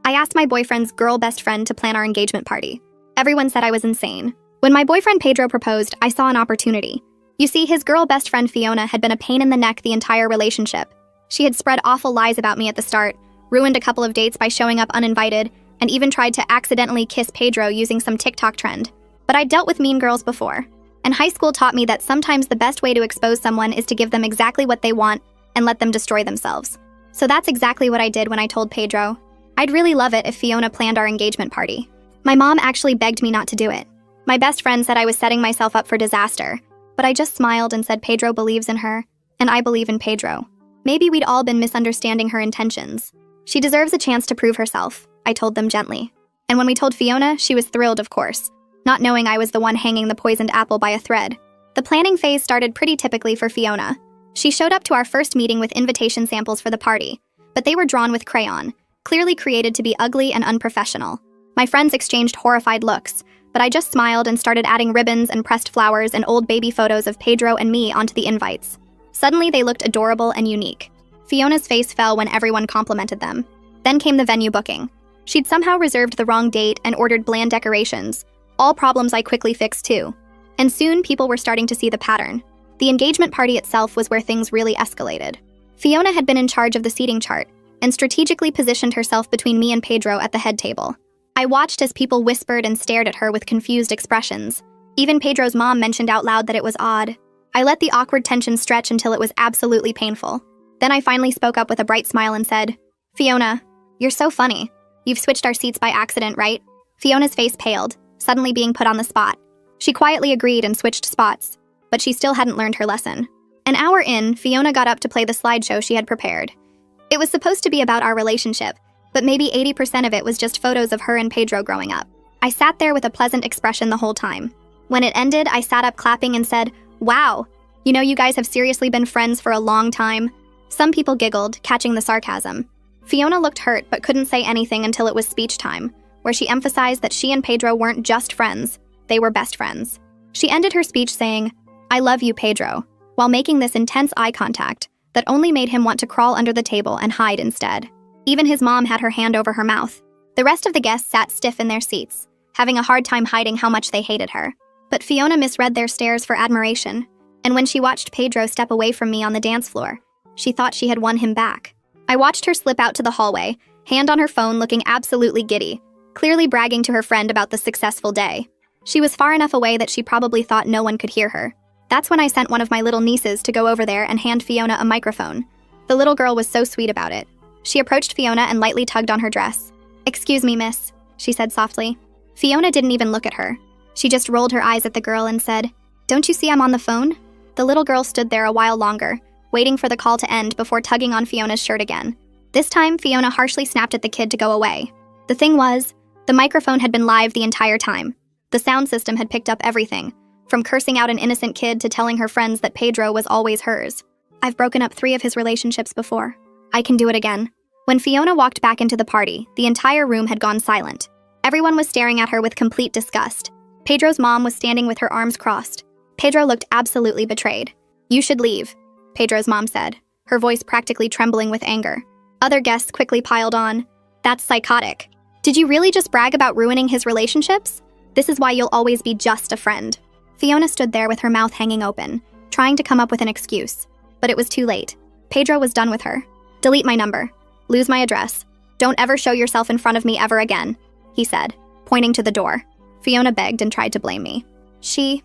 I asked my boyfriend's girl best friend to plan our engagement party. Everyone said I was insane. When my boyfriend Pedro proposed, I saw an opportunity. You see, his girl best friend Fiona had been a pain in the neck the entire relationship. She had spread awful lies about me at the start, ruined a couple of dates by showing up uninvited, and even tried to accidentally kiss Pedro using some TikTok trend. But I'd dealt with mean girls before, and high school taught me that sometimes the best way to expose someone is to give them exactly what they want and let them destroy themselves. So that's exactly what I did when I told Pedro. I'd really love it if Fiona planned our engagement party. My mom actually begged me not to do it. My best friend said I was setting myself up for disaster, but I just smiled and said Pedro believes in her, and I believe in Pedro. Maybe we'd all been misunderstanding her intentions. She deserves a chance to prove herself, I told them gently. And when we told Fiona, she was thrilled, of course, not knowing I was the one hanging the poisoned apple by a thread. The planning phase started pretty typically for Fiona. She showed up to our first meeting with invitation samples for the party, but they were drawn with crayon, clearly created to be ugly and unprofessional. My friends exchanged horrified looks, but I just smiled and started adding ribbons and pressed flowers and old baby photos of Pedro and me onto the invites. Suddenly, they looked adorable and unique. Fiona's face fell when everyone complimented them. Then came the venue booking. She'd somehow reserved the wrong date and ordered bland decorations, all problems I quickly fixed too. And soon, people were starting to see the pattern. The engagement party itself was where things really escalated. Fiona had been in charge of the seating chart and strategically positioned herself between me and Pedro at the head table. I watched as people whispered and stared at her with confused expressions. Even Pedro's mom mentioned out loud that it was odd. I let the awkward tension stretch until it was absolutely painful. Then I finally spoke up with a bright smile and said, "Fiona, you're so funny. You've switched our seats by accident, right?" Fiona's face paled, suddenly being put on the spot. She quietly agreed and switched spots, but she still hadn't learned her lesson. An hour in, Fiona got up to play the slideshow she had prepared. It was supposed to be about our relationship, but maybe 80% of it was just photos of her and Pedro growing up. I sat there with a pleasant expression the whole time. When it ended, I sat up clapping and said, "Wow, you know you guys have seriously been friends for a long time." Some people giggled, catching the sarcasm. Fiona looked hurt but couldn't say anything until it was speech time, where she emphasized that she and Pedro weren't just friends, they were best friends. She ended her speech saying, "I love you, Pedro," while making this intense eye contact that only made him want to crawl under the table and hide instead. Even his mom had her hand over her mouth. The rest of the guests sat stiff in their seats, having a hard time hiding how much they hated her. But Fiona misread their stares for admiration, and when she watched Pedro step away from me on the dance floor, she thought she had won him back. I watched her slip out to the hallway, hand on her phone looking absolutely giddy, clearly bragging to her friend about the successful day. She was far enough away that she probably thought no one could hear her. That's when I sent one of my little nieces to go over there and hand Fiona a microphone. The little girl was so sweet about it. She approached Fiona and lightly tugged on her dress. "Excuse me, miss," she said softly. Fiona didn't even look at her. She just rolled her eyes at the girl and said, "Don't you see I'm on the phone?" The little girl stood there a while longer, waiting for the call to end before tugging on Fiona's shirt again. This time, Fiona harshly snapped at the kid to go away. The thing was, the microphone had been live the entire time. The sound system had picked up everything, from cursing out an innocent kid to telling her friends that Pedro was always hers. I've broken up 3 of his relationships before. I can do it again. When Fiona walked back into the party, the entire room had gone silent. Everyone was staring at her with complete disgust. Pedro's mom was standing with her arms crossed. Pedro looked absolutely betrayed. "You should leave," Pedro's mom said, her voice practically trembling with anger. Other guests quickly piled on. "That's psychotic. Did you really just brag about ruining his relationships? This is why you'll always be just a friend." Fiona stood there with her mouth hanging open, trying to come up with an excuse. But it was too late. Pedro was done with her. "Delete my number. Lose my address. Don't ever show yourself in front of me ever again," he said, pointing to the door. Fiona begged and tried to blame me. She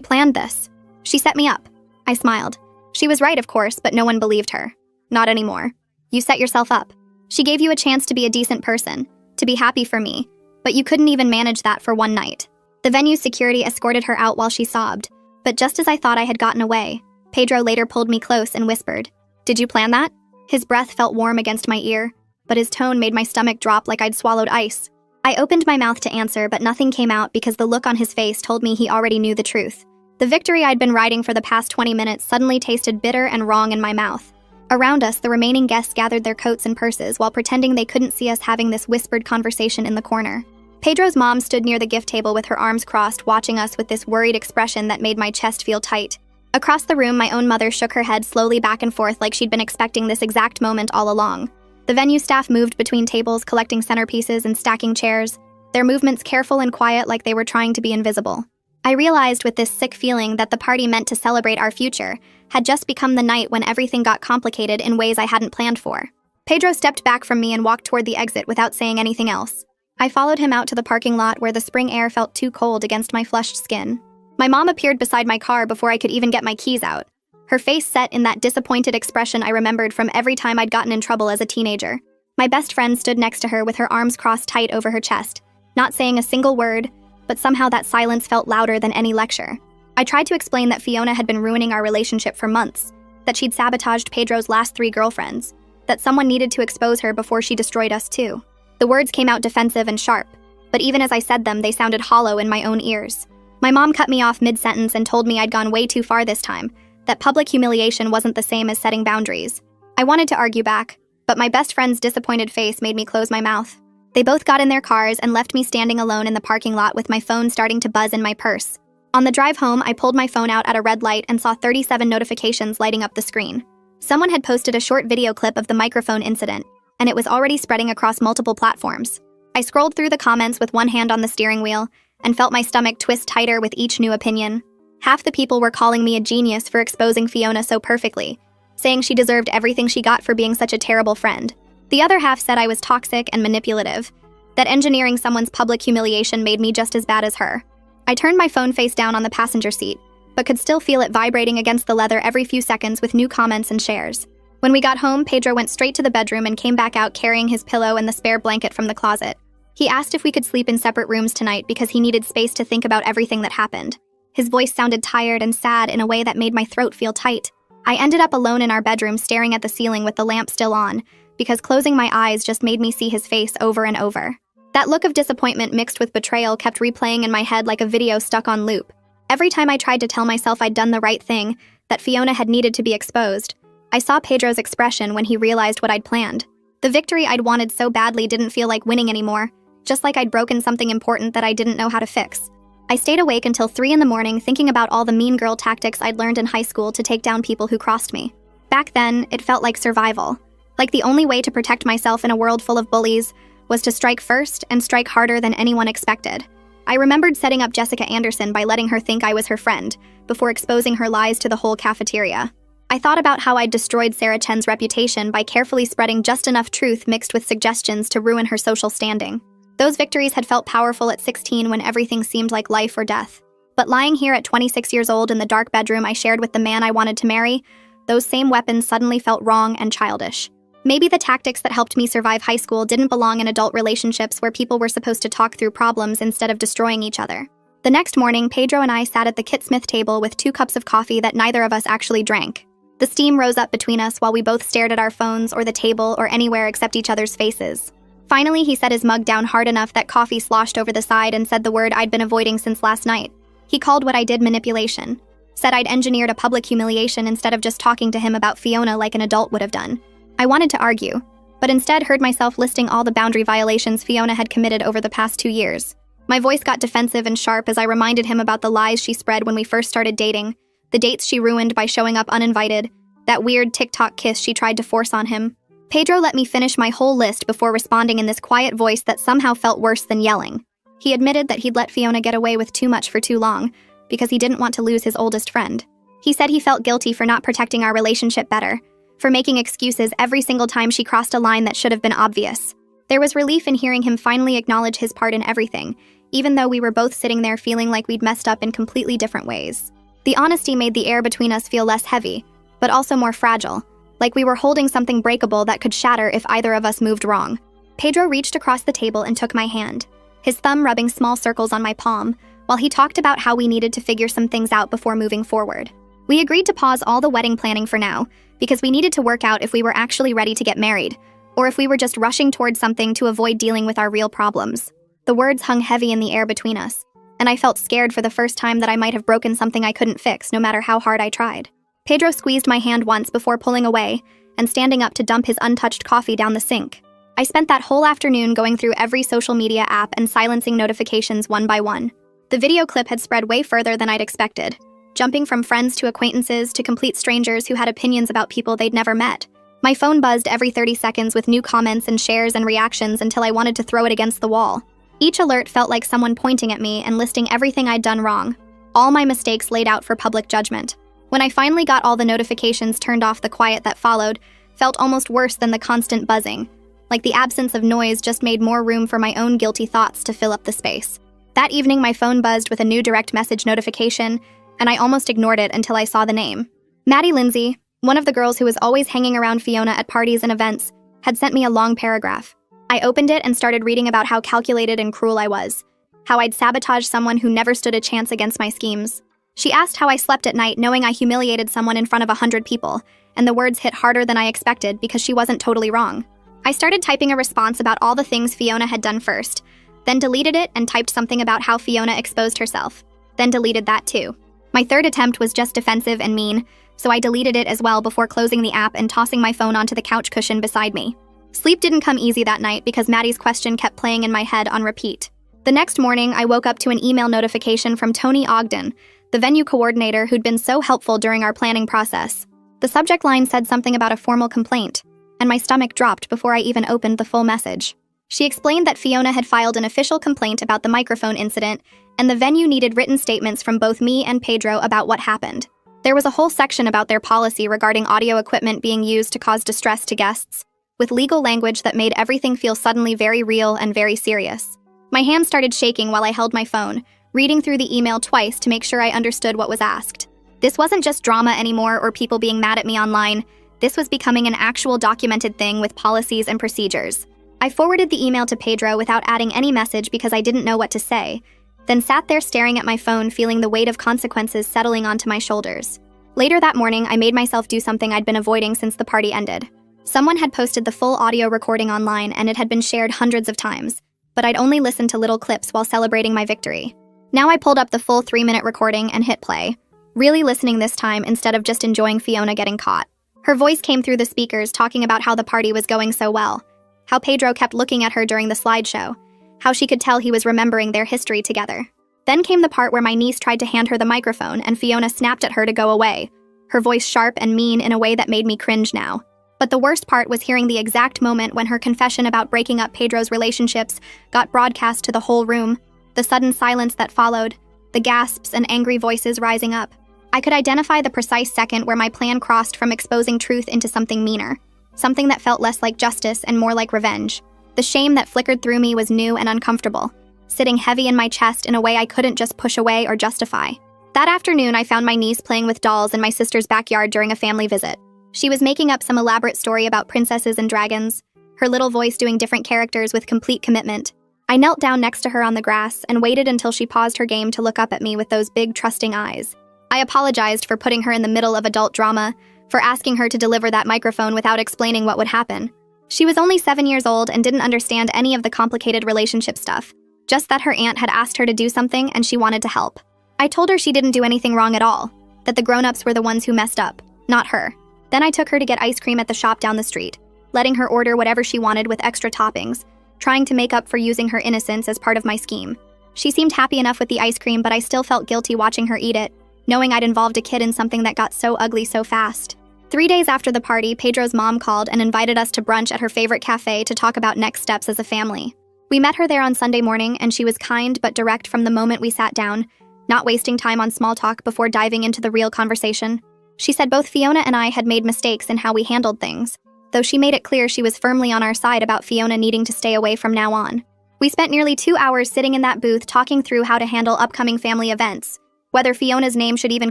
planned this. She set me up." I smiled. She was right, of course, but no one believed her. Not anymore. You set yourself up. She gave you a chance to be a decent person, to be happy for me, but you couldn't even manage that for one night. The venue's security escorted her out while she sobbed, but just as I thought I had gotten away, Pedro later pulled me close and whispered, "Did you plan that?" His breath felt warm against my ear, but his tone made my stomach drop like I'd swallowed ice. I opened my mouth to answer, but nothing came out because the look on his face told me he already knew the truth. The victory I'd been riding for the past 20 minutes suddenly tasted bitter and wrong in my mouth. Around us, the remaining guests gathered their coats and purses while pretending they couldn't see us having this whispered conversation in the corner. Pedro's mom stood near the gift table with her arms crossed, watching us with this worried expression that made my chest feel tight. Across the room, my own mother shook her head slowly back and forth like she'd been expecting this exact moment all along. The venue staff moved between tables, collecting centerpieces and stacking chairs, their movements careful and quiet like they were trying to be invisible. I realized with this sick feeling that the party meant to celebrate our future had just become the night when everything got complicated in ways I hadn't planned for. Pedro stepped back from me and walked toward the exit without saying anything else. I followed him out to the parking lot where the spring air felt too cold against my flushed skin. My mom appeared beside my car before I could even get my keys out. Her face set in that disappointed expression I remembered from every time I'd gotten in trouble as a teenager. My best friend stood next to her with her arms crossed tight over her chest, not saying a single word, but somehow that silence felt louder than any lecture. I tried to explain that Fiona had been ruining our relationship for months, that she'd sabotaged Pedro's last 3 girlfriends, that someone needed to expose her before she destroyed us too. The words came out defensive and sharp, but even as I said them, they sounded hollow in my own ears. My mom cut me off mid-sentence and told me I'd gone way too far this time, that public humiliation wasn't the same as setting boundaries. I wanted to argue back, but my best friend's disappointed face made me close my mouth. They both got in their cars and left me standing alone in the parking lot with my phone starting to buzz in my purse. On the drive home, I pulled my phone out at a red light and saw 37 notifications lighting up the screen. Someone had posted a short video clip of the microphone incident, and it was already spreading across multiple platforms. I scrolled through the comments with one hand on the steering wheel and felt my stomach twist tighter with each new opinion. Half the people were calling me a genius for exposing Fiona so perfectly, saying she deserved everything she got for being such a terrible friend. The other half said I was toxic and manipulative, that engineering someone's public humiliation made me just as bad as her. I turned my phone face down on the passenger seat, but could still feel it vibrating against the leather every few seconds with new comments and shares. When we got home, Pedro went straight to the bedroom and came back out carrying his pillow and the spare blanket from the closet. He asked if we could sleep in separate rooms tonight because he needed space to think about everything that happened. His voice sounded tired and sad in a way that made my throat feel tight. I ended up alone in our bedroom staring at the ceiling with the lamp still on, because closing my eyes just made me see his face over and over. That look of disappointment mixed with betrayal kept replaying in my head like a video stuck on loop. Every time I tried to tell myself I'd done the right thing, that Fiona had needed to be exposed, I saw Pedro's expression when he realized what I'd planned. The victory I'd wanted so badly didn't feel like winning anymore, just like I'd broken something important that I didn't know how to fix. I stayed awake until 3 in the morning thinking about all the mean girl tactics I'd learned in high school to take down people who crossed me. Back then, it felt like survival. Like the only way to protect myself in a world full of bullies was to strike first and strike harder than anyone expected. I remembered setting up Jessica Anderson by letting her think I was her friend, before exposing her lies to the whole cafeteria. I thought about how I'd destroyed Sarah Chen's reputation by carefully spreading just enough truth mixed with suggestions to ruin her social standing. Those victories had felt powerful at 16 when everything seemed like life or death. But lying here at 26 years old in the dark bedroom I shared with the man I wanted to marry, those same weapons suddenly felt wrong and childish. Maybe the tactics that helped me survive high school didn't belong in adult relationships where people were supposed to talk through problems instead of destroying each other. The next morning, Pedro and I sat at the Kit Smith table with 2 cups of coffee that neither of us actually drank. The steam rose up between us while we both stared at our phones or the table or anywhere except each other's faces. Finally, he set his mug down hard enough that coffee sloshed over the side and said the word I'd been avoiding since last night. He called what I did manipulation. Said I'd engineered a public humiliation instead of just talking to him about Fiona like an adult would have done. I wanted to argue, but instead heard myself listing all the boundary violations Fiona had committed over the past 2 years. My voice got defensive and sharp as I reminded him about the lies she spread when we first started dating, the dates she ruined by showing up uninvited, that weird TikTok kiss she tried to force on him. Pedro let me finish my whole list before responding in this quiet voice that somehow felt worse than yelling. He admitted that he'd let Fiona get away with too much for too long, because he didn't want to lose his oldest friend. He said he felt guilty for not protecting our relationship better, for making excuses every single time she crossed a line that should have been obvious. There was relief in hearing him finally acknowledge his part in everything, even though we were both sitting there feeling like we'd messed up in completely different ways. The honesty made the air between us feel less heavy, but also more fragile, like we were holding something breakable that could shatter if either of us moved wrong. Pedro reached across the table and took my hand, his thumb rubbing small circles on my palm, while he talked about how we needed to figure some things out before moving forward. We agreed to pause all the wedding planning for now, because we needed to work out if we were actually ready to get married, or if we were just rushing towards something to avoid dealing with our real problems. The words hung heavy in the air between us, and I felt scared for the first time that I might have broken something I couldn't fix, no matter how hard I tried. Pedro squeezed my hand once before pulling away and standing up to dump his untouched coffee down the sink. I spent that whole afternoon going through every social media app and silencing notifications one by one. The video clip had spread way further than I'd expected, jumping from friends to acquaintances to complete strangers who had opinions about people they'd never met. My phone buzzed every 30 seconds with new comments and shares and reactions until I wanted to throw it against the wall. Each alert felt like someone pointing at me and listing everything I'd done wrong. All my mistakes laid out for public judgment. When I finally got all the notifications turned off, the quiet that followed felt almost worse than the constant buzzing. Like the absence of noise just made more room for my own guilty thoughts to fill up the space. That evening, my phone buzzed with a new direct message notification, and I almost ignored it until I saw the name. Maddie Lindsay, one of the girls who was always hanging around Fiona at parties and events, had sent me a long paragraph. I opened it and started reading about how calculated and cruel I was, how I'd sabotaged someone who never stood a chance against my schemes. She asked how I slept at night knowing I humiliated someone in front of 100 people, and the words hit harder than I expected because she wasn't totally wrong. I started typing a response about all the things Fiona had done first, then deleted it and typed something about how Fiona exposed herself, then deleted that too. My third attempt was just defensive and mean, so I deleted it as well before closing the app and tossing my phone onto the couch cushion beside me. Sleep didn't come easy that night because Maddie's question kept playing in my head on repeat. The next morning, I woke up to an email notification from Tony Ogden, the venue coordinator who'd been so helpful during our planning process. The subject line said something about a formal complaint, and my stomach dropped before I even opened the full message. She explained that Fiona had filed an official complaint about the microphone incident, and the venue needed written statements from both me and Pedro about what happened. There was a whole section about their policy regarding audio equipment being used to cause distress to guests, with legal language that made everything feel suddenly very real and very serious. My hands started shaking while I held my phone, reading through the email twice to make sure I understood what was asked. This wasn't just drama anymore or people being mad at me online. This was becoming an actual documented thing with policies and procedures. I forwarded the email to Pedro without adding any message because I didn't know what to say, then sat there staring at my phone, feeling the weight of consequences settling onto my shoulders. Later that morning, I made myself do something I'd been avoiding since the party ended. Someone had posted the full audio recording online and it had been shared hundreds of times, but I'd only listened to little clips while celebrating my victory. Now I pulled up the full 3-minute recording and hit play, really listening this time instead of just enjoying Fiona getting caught. Her voice came through the speakers talking about how the party was going so well, how Pedro kept looking at her during the slideshow, how she could tell he was remembering their history together. Then came the part where my niece tried to hand her the microphone and Fiona snapped at her to go away, her voice sharp and mean in a way that made me cringe now. But the worst part was hearing the exact moment when her confession about breaking up Pedro's relationships got broadcast to the whole room, the sudden silence that followed, the gasps and angry voices rising up. I could identify the precise second where my plan crossed from exposing truth into something meaner, something that felt less like justice and more like revenge. The shame that flickered through me was new and uncomfortable, sitting heavy in my chest in a way I couldn't just push away or justify. That afternoon, I found my niece playing with dolls in my sister's backyard during a family visit. She was making up some elaborate story about princesses and dragons, her little voice doing different characters with complete commitment. I knelt down next to her on the grass and waited until she paused her game to look up at me with those big, trusting eyes. I apologized for putting her in the middle of adult drama, for asking her to deliver that microphone without explaining what would happen. She was only 7 years old and didn't understand any of the complicated relationship stuff, just that her aunt had asked her to do something and she wanted to help. I told her she didn't do anything wrong at all, that the grown-ups were the ones who messed up, not her. Then I took her to get ice cream at the shop down the street, letting her order whatever she wanted with extra toppings, trying to make up for using her innocence as part of my scheme. She seemed happy enough with the ice cream, but I still felt guilty watching her eat it, knowing I'd involved a kid in something that got so ugly so fast. 3 days after the party, Pedro's mom called and invited us to brunch at her favorite cafe to talk about next steps as a family. We met her there on Sunday morning, and she was kind but direct from the moment we sat down, not wasting time on small talk before diving into the real conversation. She said both Fiona and I had made mistakes in how we handled things, though she made it clear she was firmly on our side about Fiona needing to stay away from now on. We spent nearly 2 hours sitting in that booth talking through how to handle upcoming family events, whether Fiona's name should even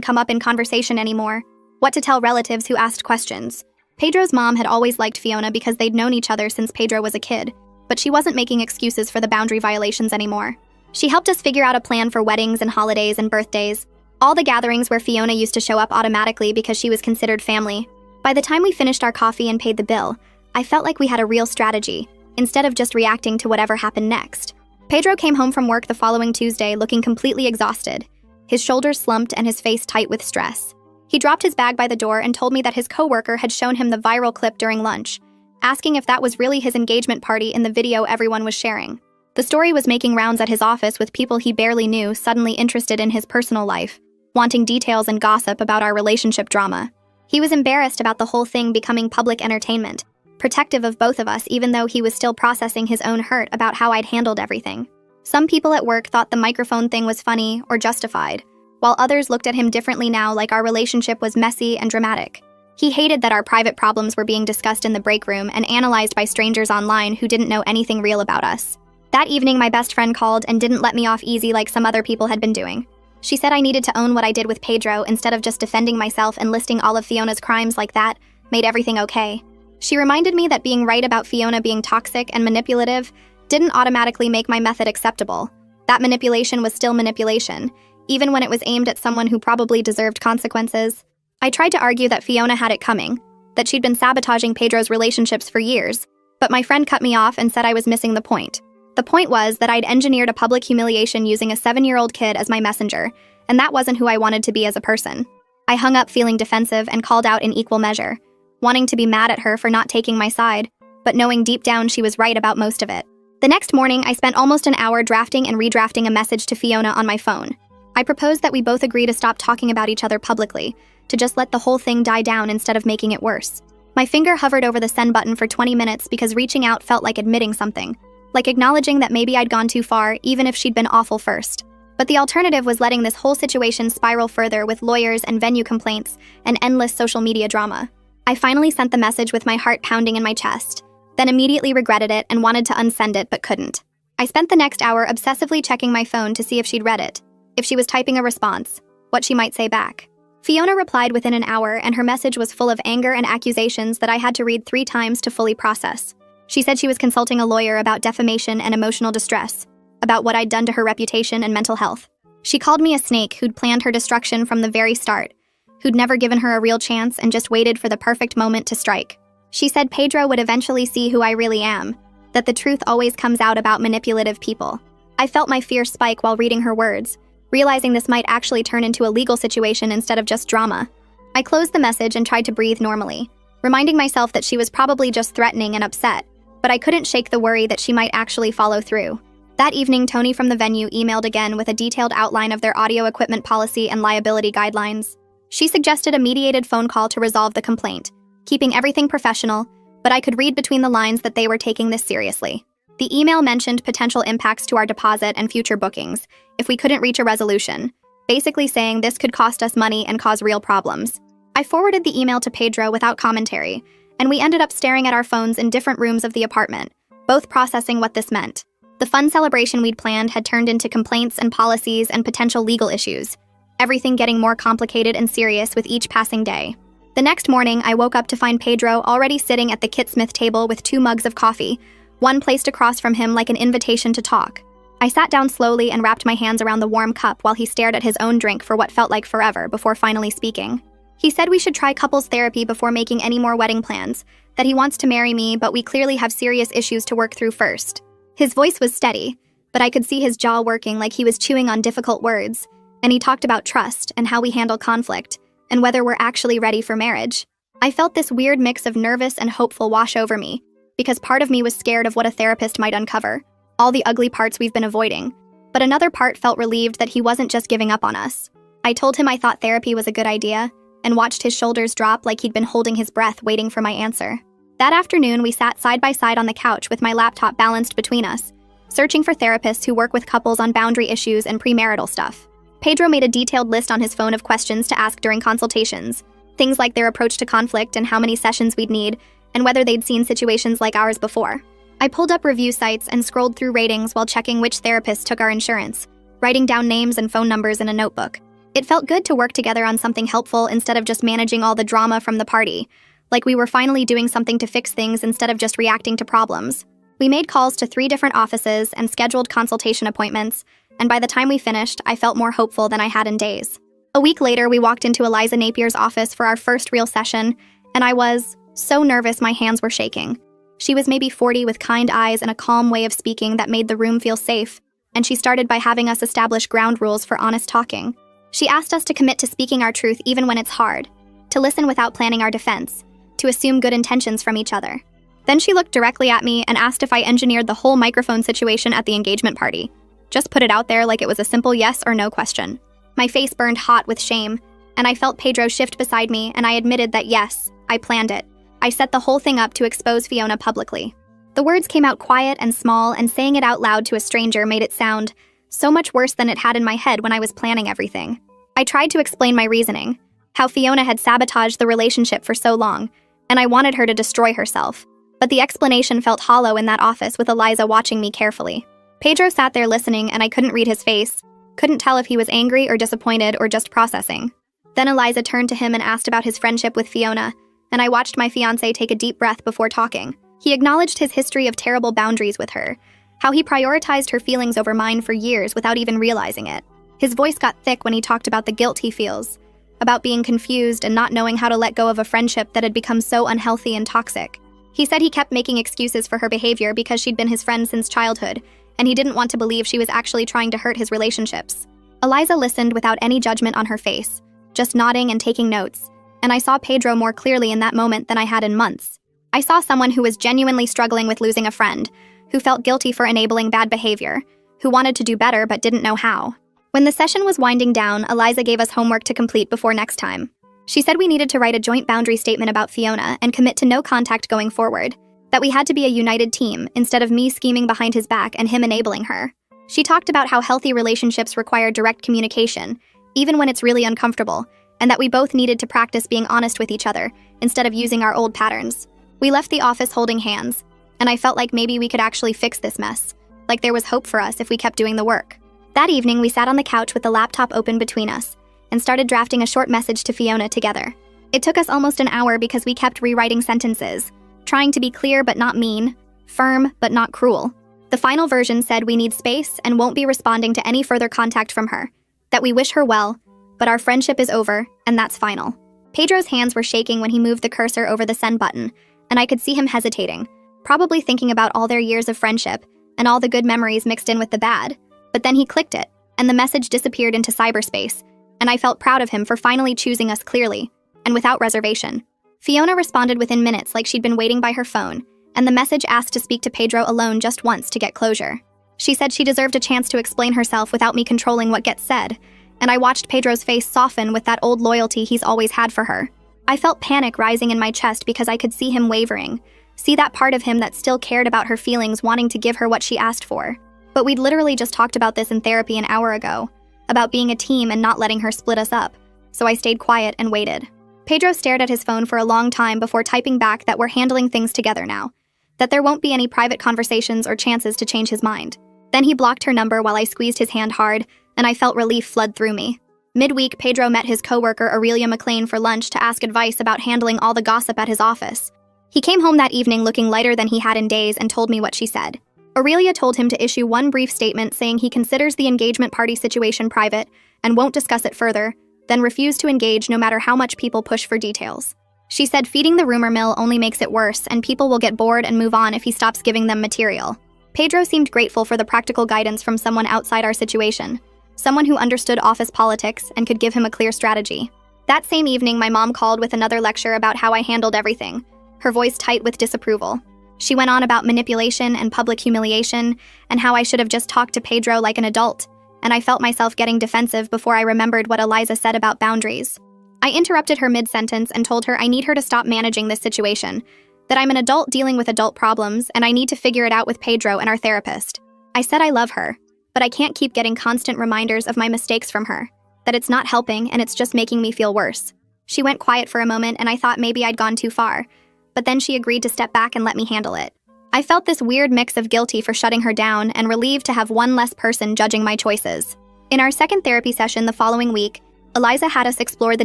come up in conversation anymore, what to tell relatives who asked questions. Pedro's mom had always liked Fiona because they'd known each other since Pedro was a kid, but she wasn't making excuses for the boundary violations anymore. She helped us figure out a plan for weddings and holidays and birthdays, all the gatherings where Fiona used to show up automatically because she was considered family. By the time we finished our coffee and paid the bill, I felt like we had a real strategy, instead of just reacting to whatever happened next. Pedro came home from work the following Tuesday looking completely exhausted, his shoulders slumped and his face tight with stress. He dropped his bag by the door and told me that his coworker had shown him the viral clip during lunch, asking if that was really his engagement party in the video everyone was sharing. The story was making rounds at his office with people he barely knew suddenly interested in his personal life, wanting details and gossip about our relationship drama. He was embarrassed about the whole thing becoming public entertainment, protective of both of us even though he was still processing his own hurt about how I'd handled everything. Some people at work thought the microphone thing was funny or justified, while others looked at him differently now, like our relationship was messy and dramatic. He hated that our private problems were being discussed in the break room and analyzed by strangers online who didn't know anything real about us. That evening, my best friend called and didn't let me off easy like some other people had been doing. She said I needed to own what I did with Pedro instead of just defending myself and listing all of Fiona's crimes like that made everything okay. She reminded me that being right about Fiona being toxic and manipulative didn't automatically make my method acceptable. That manipulation was still manipulation, even when it was aimed at someone who probably deserved consequences. I tried to argue that Fiona had it coming, that she'd been sabotaging Pedro's relationships for years, but my friend cut me off and said I was missing the point. The point was that I'd engineered a public humiliation using a 7-year-old kid as my messenger, and that wasn't who I wanted to be as a person. I hung up feeling defensive and called out in equal measure, wanting to be mad at her for not taking my side, but knowing deep down she was right about most of it. The next morning, I spent almost an hour drafting and redrafting a message to Fiona on my phone. I proposed that we both agree to stop talking about each other publicly, to just let the whole thing die down instead of making it worse. My finger hovered over the send button for 20 minutes because reaching out felt like admitting something, like acknowledging that maybe I'd gone too far, even if she'd been awful first. But the alternative was letting this whole situation spiral further with lawyers and venue complaints and endless social media drama. I finally sent the message with my heart pounding in my chest, then immediately regretted it and wanted to unsend it but couldn't. I spent the next hour obsessively checking my phone to see if she'd read it, if she was typing a response, what she might say back. Fiona replied within an hour, and her message was full of anger and accusations that I had to read 3 times to fully process. She said she was consulting a lawyer about defamation and emotional distress, about what I'd done to her reputation and mental health. She called me a snake who'd planned her destruction from the very start, who'd never given her a real chance and just waited for the perfect moment to strike. She said Pedro would eventually see who I really am, that the truth always comes out about manipulative people. I felt my fear spike while reading her words, realizing this might actually turn into a legal situation instead of just drama. I closed the message and tried to breathe normally, reminding myself that she was probably just threatening and upset, but I couldn't shake the worry that she might actually follow through. That evening, Tony from the venue emailed again with a detailed outline of their audio equipment policy and liability guidelines. She suggested a mediated phone call to resolve the complaint, keeping everything professional, but I could read between the lines that they were taking this seriously. The email mentioned potential impacts to our deposit and future bookings if we couldn't reach a resolution, basically saying this could cost us money and cause real problems. I forwarded the email to Pedro without commentary, and we ended up staring at our phones in different rooms of the apartment, both processing what this meant. The fun celebration we'd planned had turned into complaints and policies and potential legal issues, everything getting more complicated and serious with each passing day. The next morning, I woke up to find Pedro already sitting at the Kit Smith table with 2 mugs of coffee, one placed across from him like an invitation to talk. I sat down slowly and wrapped my hands around the warm cup while he stared at his own drink for what felt like forever before finally speaking. He said we should try couples therapy before making any more wedding plans, that he wants to marry me, but we clearly have serious issues to work through first. His voice was steady, but I could see his jaw working like he was chewing on difficult words, and he talked about trust and how we handle conflict, and whether we're actually ready for marriage. I felt this weird mix of nervous and hopeful wash over me, because part of me was scared of what a therapist might uncover, all the ugly parts we've been avoiding, but another part felt relieved that he wasn't just giving up on us. I told him I thought therapy was a good idea, and watched his shoulders drop like he'd been holding his breath waiting for my answer. That afternoon, we sat side by side on the couch with my laptop balanced between us, searching for therapists who work with couples on boundary issues and premarital stuff. Pedro made a detailed list on his phone of questions to ask during consultations, things like their approach to conflict and how many sessions we'd need, and whether they'd seen situations like ours before. I pulled up review sites and scrolled through ratings while checking which therapists took our insurance, writing down names and phone numbers in a notebook. It felt good to work together on something helpful instead of just managing all the drama from the party, like we were finally doing something to fix things instead of just reacting to problems. We made calls to 3 different offices and scheduled consultation appointments, and by the time we finished, I felt more hopeful than I had in days. A week later, we walked into Eliza Napier's office for our first real session, and I was so nervous my hands were shaking. She was maybe 40 with kind eyes and a calm way of speaking that made the room feel safe, and she started by having us establish ground rules for honest talking. She asked us to commit to speaking our truth even when it's hard, to listen without planning our defense, to assume good intentions from each other. Then she looked directly at me and asked if I engineered the whole microphone situation at the engagement party. Just put it out there like it was a simple yes or no question. My face burned hot with shame, And I felt Pedro shift beside me, and I admitted that yes, I planned it. I set the whole thing up to expose Fiona publicly. The words came out quiet and small, and saying it out loud to a stranger made it sound so much worse than it had in my head when I was planning everything. I tried to explain my reasoning, how Fiona had sabotaged the relationship for so long, and I wanted her to destroy herself. But the explanation felt hollow in that office with Eliza watching me carefully. Pedro sat there listening, and I couldn't read his face, couldn't tell if he was angry or disappointed or just processing. Then Eliza turned to him and asked about his friendship with Fiona, and I watched my fiancé take a deep breath before talking. He acknowledged his history of terrible boundaries with her, how he prioritized her feelings over mine for years without even realizing it. His voice got thick when he talked about the guilt he feels, about being confused and not knowing how to let go of a friendship that had become so unhealthy and toxic. He said he kept making excuses for her behavior because she'd been his friend since childhood, and he didn't want to believe she was actually trying to hurt his relationships. Eliza listened without any judgment on her face, just nodding and taking notes, and I saw Pedro more clearly in that moment than I had in months. I saw someone who was genuinely struggling with losing a friend, who felt guilty for enabling bad behavior, who wanted to do better but didn't know how. When the session was winding down, Eliza gave us homework to complete before next time. She said we needed to write a joint boundary statement about Fiona and commit to no contact going forward, that we had to be a united team instead of me scheming behind his back and him enabling her. She talked about how healthy relationships require direct communication, even when it's really uncomfortable, and that we both needed to practice being honest with each other instead of using our old patterns. We left the office holding hands, and I felt like maybe we could actually fix this mess, like there was hope for us if we kept doing the work. That evening, we sat on the couch with the laptop open between us and started drafting a short message to Fiona together. It took us almost an hour because we kept rewriting sentences, trying to be clear but not mean, firm but not cruel. The final version said we need space and won't be responding to any further contact from her, that we wish her well, but our friendship is over, and that's final. Pedro's hands were shaking when he moved the cursor over the send button, and I could see him hesitating, probably thinking about all their years of friendship and all the good memories mixed in with the bad. But then he clicked it, and the message disappeared into cyberspace, and I felt proud of him for finally choosing us clearly, and without reservation. Fiona responded within minutes like she'd been waiting by her phone, and the message asked to speak to Pedro alone just once to get closure. She said she deserved a chance to explain herself without me controlling what gets said, and I watched Pedro's face soften with that old loyalty he's always had for her. I felt panic rising in my chest because I could see him wavering, see that part of him that still cared about her feelings wanting to give her what she asked for. But we'd literally just talked about this in therapy an hour ago, about being a team and not letting her split us up, so I stayed quiet and waited. Pedro stared at his phone for a long time before typing back that we're handling things together now, that there won't be any private conversations or chances to change his mind. Then he blocked her number while I squeezed his hand hard, and I felt relief flood through me. Midweek, Pedro met his coworker Aurelia McLean for lunch to ask advice about handling all the gossip at his office. He came home that evening looking lighter than he had in days and told me what she said. Aurelia told him to issue one brief statement saying he considers the engagement party situation private and won't discuss it further, then refused to engage no matter how much people push for details. She said feeding the rumor mill only makes it worse and people will get bored and move on if he stops giving them material. Pedro seemed grateful for the practical guidance from someone outside our situation, someone who understood office politics and could give him a clear strategy. That same evening, my mom called with another lecture about how I handled everything, her voice tight with disapproval. She went on about manipulation and public humiliation and how I should have just talked to Pedro like an adult, and I felt myself getting defensive before I remembered what Eliza said about boundaries. I interrupted her mid-sentence and told her I need her to stop managing this situation, that I'm an adult dealing with adult problems and I need to figure it out with Pedro and our therapist. I said I love her, but I can't keep getting constant reminders of my mistakes from her, that it's not helping and it's just making me feel worse. She went quiet for a moment and I thought maybe I'd gone too far, but then she agreed to step back and let me handle it. I felt this weird mix of guilty for shutting her down and relieved to have one less person judging my choices. In our second therapy session the following week, Eliza had us explore the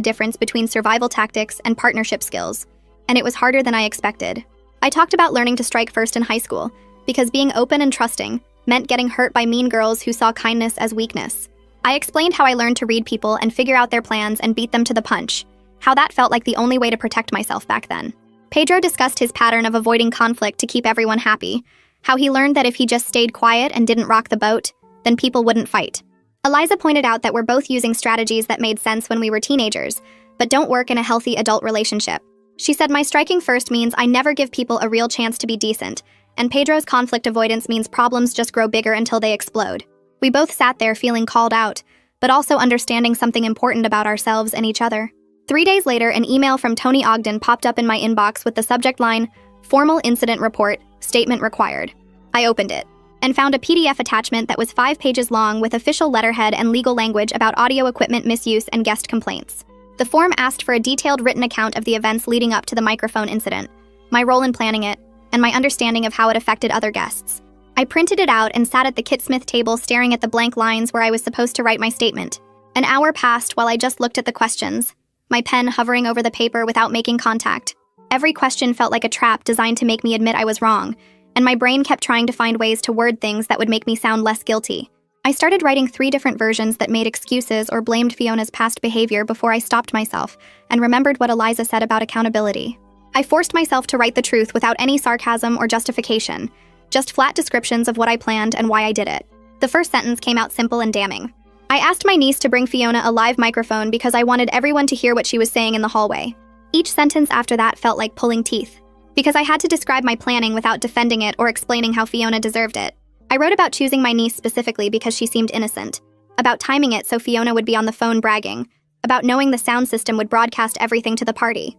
difference between survival tactics and partnership skills, and it was harder than I expected. I talked about learning to strike first in high school, because being open and trusting meant getting hurt by mean girls who saw kindness as weakness. I explained how I learned to read people and figure out their plans and beat them to the punch, how that felt like the only way to protect myself back then. Pedro discussed his pattern of avoiding conflict to keep everyone happy, how he learned that if he just stayed quiet and didn't rock the boat, then people wouldn't fight. Eliza pointed out that we're both using strategies that made sense when we were teenagers, but don't work in a healthy adult relationship. She said my striking first means I never give people a real chance to be decent, and Pedro's conflict avoidance means problems just grow bigger until they explode. We both sat there feeling called out, but also understanding something important about ourselves and each other. 3 days later, an email from Tony Ogden popped up in my inbox with the subject line, "Formal Incident Report, Statement Required." I opened it and found a PDF attachment that was 5 pages long with official letterhead and legal language about audio equipment misuse and guest complaints. The form asked for a detailed written account of the events leading up to the microphone incident, my role in planning it, and my understanding of how it affected other guests. I printed it out and sat at the Kit Smith table staring at the blank lines where I was supposed to write my statement. An hour passed while I just looked at the questions, my pen hovering over the paper without making contact. Every question felt like a trap designed to make me admit I was wrong, and my brain kept trying to find ways to word things that would make me sound less guilty. I started writing 3 different versions that made excuses or blamed Fiona's past behavior before I stopped myself and remembered what Eliza said about accountability. I forced myself to write the truth without any sarcasm or justification, just flat descriptions of what I planned and why I did it. The first sentence came out simple and damning. I asked my niece to bring Fiona a live microphone because I wanted everyone to hear what she was saying in the hallway. Each sentence after that felt like pulling teeth, because I had to describe my planning without defending it or explaining how Fiona deserved it. I wrote about choosing my niece specifically because she seemed innocent, about timing it so Fiona would be on the phone bragging, about knowing the sound system would broadcast everything to the party.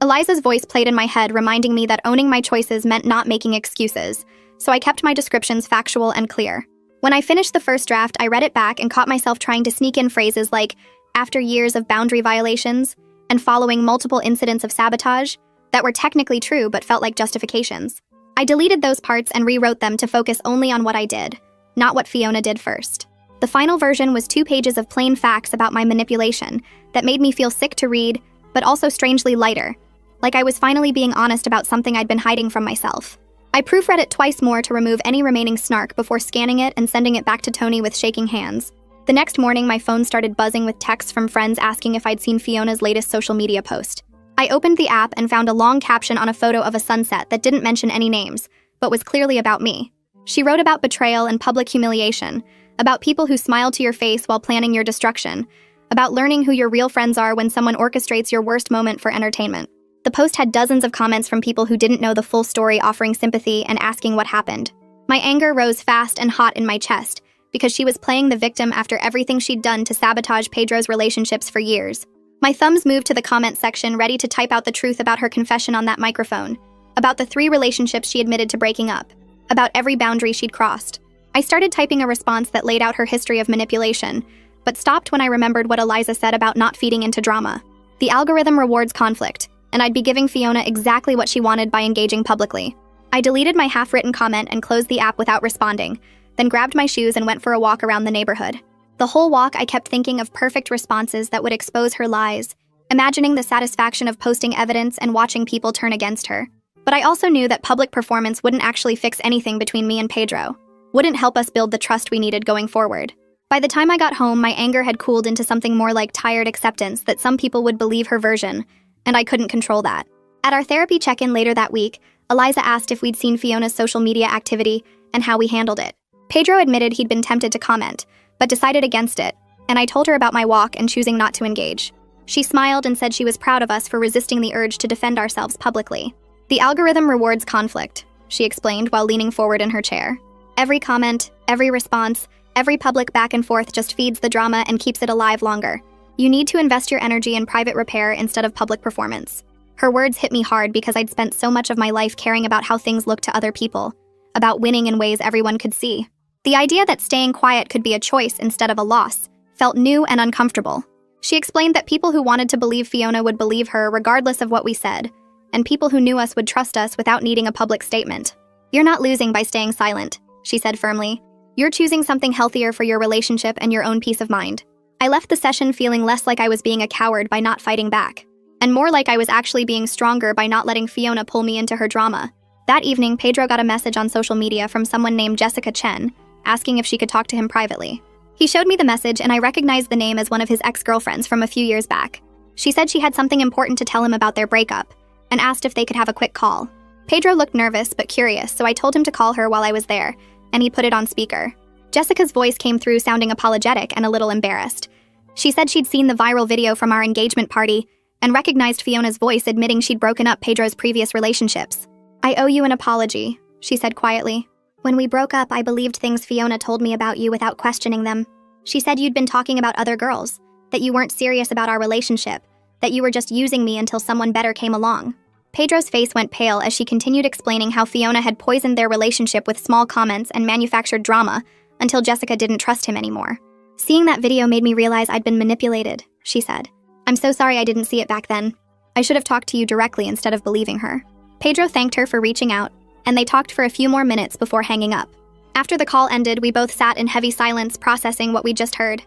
Eliza's voice played in my head, reminding me that owning my choices meant not making excuses, so I kept my descriptions factual and clear. When I finished the first draft, I read it back and caught myself trying to sneak in phrases like, "after years of boundary violations," and following multiple incidents of sabotage, that were technically true but felt like justifications. I deleted those parts and rewrote them to focus only on what I did, not what Fiona did first. The final version was 2 pages of plain facts about my manipulation that made me feel sick to read, but also strangely lighter, like I was finally being honest about something I'd been hiding from myself. I proofread it twice more to remove any remaining snark before scanning it and sending it back to Tony with shaking hands. The next morning, my phone started buzzing with texts from friends asking if I'd seen Fiona's latest social media post. I opened the app and found a long caption on a photo of a sunset that didn't mention any names, but was clearly about me. She wrote about betrayal and public humiliation, about people who smile to your face while planning your destruction, about learning who your real friends are when someone orchestrates your worst moment for entertainment. The post had dozens of comments from people who didn't know the full story, offering sympathy and asking what happened. My anger rose fast and hot in my chest, because she was playing the victim after everything she'd done to sabotage Pedro's relationships for years. My thumbs moved to the comment section, ready to type out the truth about her confession on that microphone, about the 3 relationships she admitted to breaking up, about every boundary she'd crossed. I started typing a response that laid out her history of manipulation, but stopped when I remembered what Eliza said about not feeding into drama. The algorithm rewards conflict, and I'd be giving Fiona exactly what she wanted by engaging publicly. I deleted my half-written comment and closed the app without responding, then grabbed my shoes and went for a walk around the neighborhood. The whole walk, I kept thinking of perfect responses that would expose her lies, imagining the satisfaction of posting evidence and watching people turn against her. But I also knew that public performance wouldn't actually fix anything between me and Pedro, wouldn't help us build the trust we needed going forward. By the time I got home, my anger had cooled into something more like tired acceptance that some people would believe her version, and I couldn't control that. At our therapy check-in later that week, Eliza asked if we'd seen Fiona's social media activity and how we handled it. Pedro admitted he'd been tempted to comment, but decided against it, and I told her about my walk and choosing not to engage. She smiled and said she was proud of us for resisting the urge to defend ourselves publicly. "The algorithm rewards conflict," she explained while leaning forward in her chair. "Every comment, every response, every public back and forth just feeds the drama and keeps it alive longer. You need to invest your energy in private repair instead of public performance." Her words hit me hard because I'd spent so much of my life caring about how things looked to other people, about winning in ways everyone could see. The idea that staying quiet could be a choice instead of a loss felt new and uncomfortable. She explained that people who wanted to believe Fiona would believe her regardless of what we said, and people who knew us would trust us without needing a public statement. "You're not losing by staying silent," she said firmly. "You're choosing something healthier for your relationship and your own peace of mind." I left the session feeling less like I was being a coward by not fighting back, and more like I was actually being stronger by not letting Fiona pull me into her drama. That evening, Pedro got a message on social media from someone named Jessica Chen, asking if she could talk to him privately. He showed me the message, and I recognized the name as one of his ex-girlfriends from a few years back. She said she had something important to tell him about their breakup, and asked if they could have a quick call. Pedro looked nervous but curious, so I told him to call her while I was there, and he put it on speaker. Jessica's voice came through sounding apologetic and a little embarrassed. She said she'd seen the viral video from our engagement party and recognized Fiona's voice admitting she'd broken up Pedro's previous relationships. "I owe you an apology," she said quietly. "When we broke up, I believed things Fiona told me about you without questioning them. She said you'd been talking about other girls, that you weren't serious about our relationship, that you were just using me until someone better came along. Pedro's face went pale as she continued explaining how Fiona had poisoned their relationship with small comments and manufactured drama until Jessica didn't trust him anymore. Seeing that video made me realize I'd been manipulated, she said. I'm so sorry I didn't see it back then. I should have talked to you directly instead of believing her. Pedro thanked her for reaching out, and they talked for a few more minutes before hanging up. After the call ended, we both sat in heavy silence processing what we'd just heard.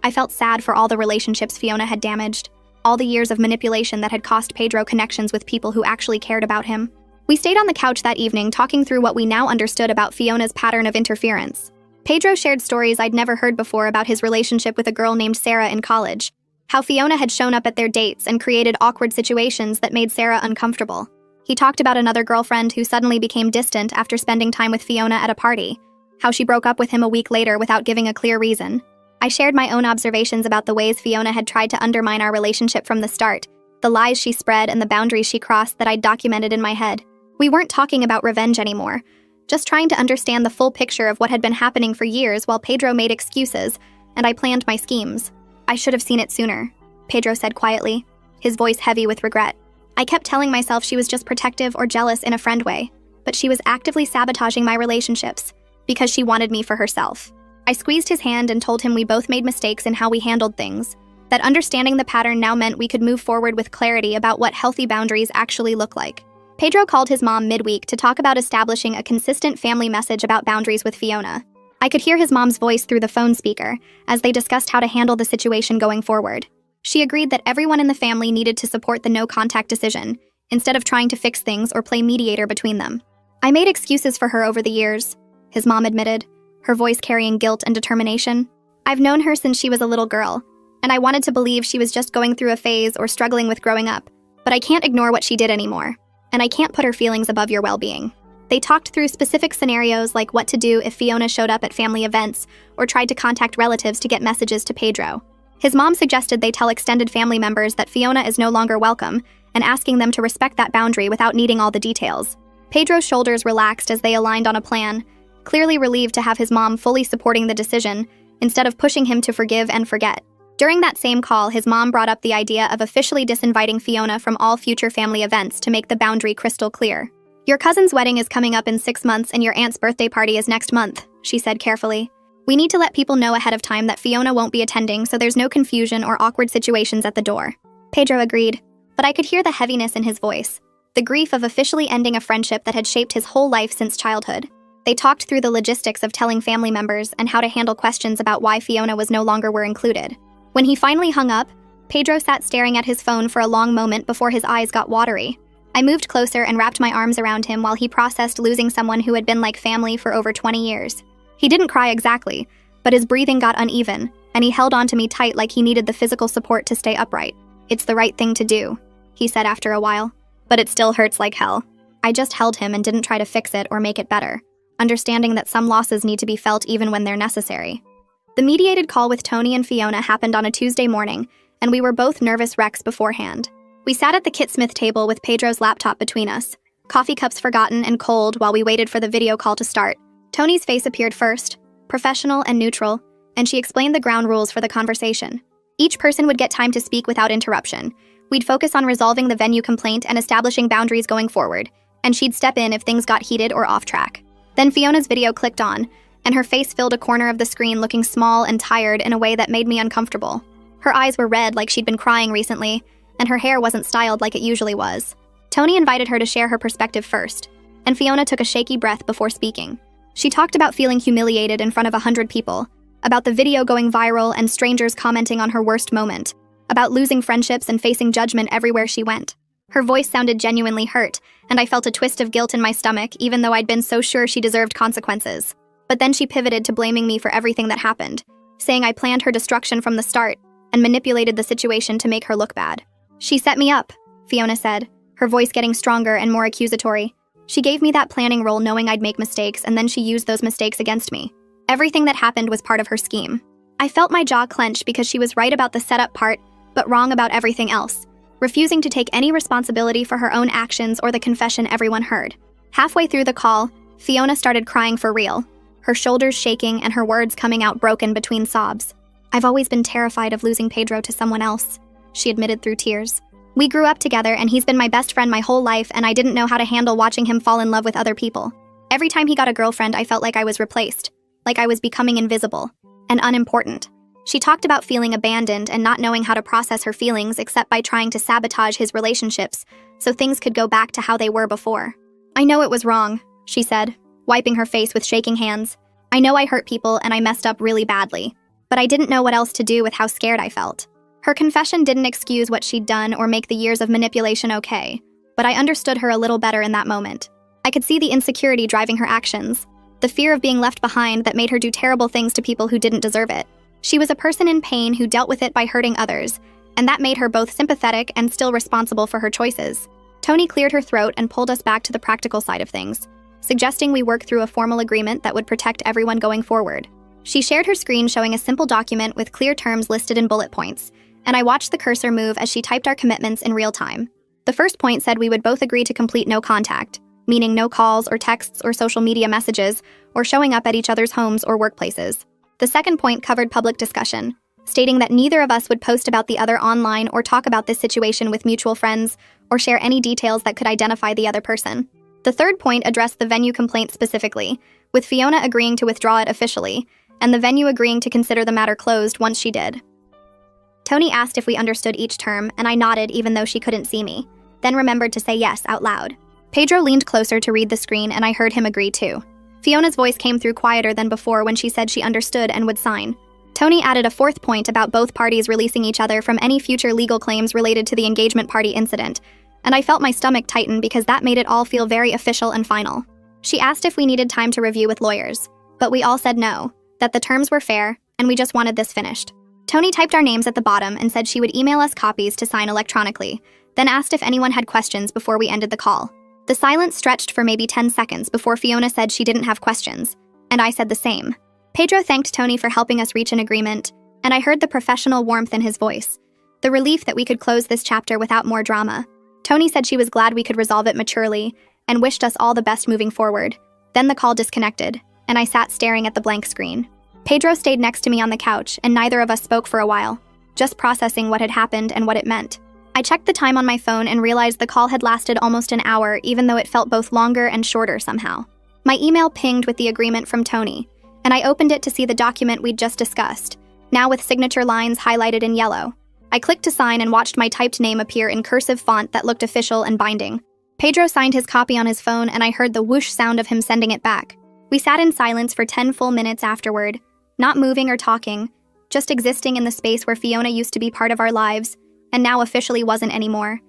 I felt sad for all the relationships Fiona had damaged, all the years of manipulation that had cost Pedro connections with people who actually cared about him. We stayed on the couch that evening talking through what we now understood about Fiona's pattern of interference. Pedro shared stories I'd never heard before about his relationship with a girl named Sarah in college, how Fiona had shown up at their dates and created awkward situations that made Sarah uncomfortable. He talked about another girlfriend who suddenly became distant after spending time with Fiona at a party, how she broke up with him a week later without giving a clear reason. I shared my own observations about the ways Fiona had tried to undermine our relationship from the start, the lies she spread and the boundaries she crossed that I'd documented in my head. We weren't talking about revenge anymore, just trying to understand the full picture of what had been happening for years while Pedro made excuses and I planned my schemes. I should have seen it sooner, Pedro said quietly, his voice heavy with regret. I kept telling myself she was just protective or jealous in a friend way, but she was actively sabotaging my relationships because she wanted me for herself. I squeezed his hand and told him we both made mistakes in how we handled things, that understanding the pattern now meant we could move forward with clarity about what healthy boundaries actually look like. Pedro called his mom midweek to talk about establishing a consistent family message about boundaries with Fiona. I could hear his mom's voice through the phone speaker as they discussed how to handle the situation going forward. She agreed that everyone in the family needed to support the no-contact decision, instead of trying to fix things or play mediator between them. I made excuses for her over the years, his mom admitted, her voice carrying guilt and determination. I've known her since she was a little girl, and I wanted to believe she was just going through a phase or struggling with growing up, but I can't ignore what she did anymore, and I can't put her feelings above your well-being. They talked through specific scenarios like what to do if Fiona showed up at family events or tried to contact relatives to get messages to Pedro. His mom suggested they tell extended family members that Fiona is no longer welcome and asking them to respect that boundary without needing all the details. Pedro's shoulders relaxed as they aligned on a plan, clearly relieved to have his mom fully supporting the decision instead of pushing him to forgive and forget. During that same call, his mom brought up the idea of officially disinviting Fiona from all future family events to make the boundary crystal clear. Your cousin's wedding is coming up in 6 months and your aunt's birthday party is next month, she said carefully. We need to let people know ahead of time that Fiona won't be attending so there's no confusion or awkward situations at the door. Pedro agreed, but I could hear the heaviness in his voice, the grief of officially ending a friendship that had shaped his whole life since childhood. They talked through the logistics of telling family members and how to handle questions about why Fiona was no longer were included. When he finally hung up, Pedro sat staring at his phone for a long moment before his eyes got watery. I moved closer and wrapped my arms around him while he processed losing someone who had been like family for over 20 years. He didn't cry exactly, but his breathing got uneven, and he held onto me tight like he needed the physical support to stay upright. It's the right thing to do, he said after a while, but it still hurts like hell. I just held him and didn't try to fix it or make it better, understanding that some losses need to be felt even when they're necessary. The mediated call with Tony and Fiona happened on a Tuesday morning, and we were both nervous wrecks beforehand. We sat at the Kit Smith table with Pedro's laptop between us, coffee cups forgotten and cold while we waited for the video call to start. Tony's face appeared first, professional and neutral, and she explained the ground rules for the conversation. Each person would get time to speak without interruption. We'd focus on resolving the venue complaint and establishing boundaries going forward, and she'd step in if things got heated or off track. Then Fiona's video clicked on, and her face filled a corner of the screen looking small and tired in a way that made me uncomfortable. Her eyes were red like she'd been crying recently, and her hair wasn't styled like it usually was. Tony invited her to share her perspective first, and Fiona took a shaky breath before speaking. She talked about feeling humiliated in front of 100 people, about the video going viral and strangers commenting on her worst moment, about losing friendships and facing judgment everywhere she went. Her voice sounded genuinely hurt, and I felt a twist of guilt in my stomach even though I'd been so sure she deserved consequences. But then she pivoted to blaming me for everything that happened, saying I planned her destruction from the start and manipulated the situation to make her look bad. She set me up, Fiona said, her voice getting stronger and more accusatory. She gave me that planning role knowing I'd make mistakes, and then she used those mistakes against me. Everything that happened was part of her scheme. I felt my jaw clench because she was right about the setup part, but wrong about everything else, refusing to take any responsibility for her own actions or the confession everyone heard. Halfway through the call, Fiona started crying for real, her shoulders shaking and her words coming out broken between sobs. I've always been terrified of losing Pedro to someone else, she admitted through tears. We grew up together and he's been my best friend my whole life, and I didn't know how to handle watching him fall in love with other people. Every time he got a girlfriend, I felt like I was replaced, like I was becoming invisible and unimportant. She talked about feeling abandoned and not knowing how to process her feelings except by trying to sabotage his relationships so things could go back to how they were before. I know it was wrong, she said, wiping her face with shaking hands. I know I hurt people and I messed up really badly, but I didn't know what else to do with how scared I felt. Her confession didn't excuse what she'd done or make the years of manipulation okay, but I understood her a little better in that moment. I could see the insecurity driving her actions, the fear of being left behind that made her do terrible things to people who didn't deserve it. She was a person in pain who dealt with it by hurting others, and that made her both sympathetic and still responsible for her choices. Tony cleared her throat and pulled us back to the practical side of things, suggesting we work through a formal agreement that would protect everyone going forward. She shared her screen showing a simple document with clear terms listed in bullet points, and I watched the cursor move as she typed our commitments in real time. The first point said we would both agree to complete no contact, meaning no calls or texts or social media messages or showing up at each other's homes or workplaces. The second point covered public discussion, stating that neither of us would post about the other online or talk about this situation with mutual friends or share any details that could identify the other person. The third point addressed the venue complaint specifically, with Fiona agreeing to withdraw it officially, and the venue agreeing to consider the matter closed once she did. Tony asked if we understood each term, and I nodded even though she couldn't see me, then remembered to say yes out loud. Pedro leaned closer to read the screen, and I heard him agree too. Fiona's voice came through quieter than before when she said she understood and would sign. Tony added a fourth point about both parties releasing each other from any future legal claims related to the engagement party incident, and I felt my stomach tighten because that made it all feel very official and final. She asked if we needed time to review with lawyers, but we all said no, that the terms were fair, and we just wanted this finished. Tony typed our names at the bottom and said she would email us copies to sign electronically, then asked if anyone had questions before we ended the call. The silence stretched for maybe 10 seconds before Fiona said she didn't have questions, and I said the same. Pedro thanked Tony for helping us reach an agreement, and I heard the professional warmth in his voice, the relief that we could close this chapter without more drama. Tony said she was glad we could resolve it maturely and wished us all the best moving forward. Then the call disconnected, and I sat staring at the blank screen. Pedro stayed next to me on the couch, and neither of us spoke for a while, just processing what had happened and what it meant. I checked the time on my phone and realized the call had lasted almost an hour, even though it felt both longer and shorter somehow. My email pinged with the agreement from Tony, and I opened it to see the document we'd just discussed, now with signature lines highlighted in yellow. I clicked to sign and watched my typed name appear in cursive font that looked official and binding. Pedro signed his copy on his phone, and I heard the whoosh sound of him sending it back. We sat in silence for 10 full minutes afterward, not moving or talking, just existing in the space where Fiona used to be part of our lives, and now officially wasn't anymore.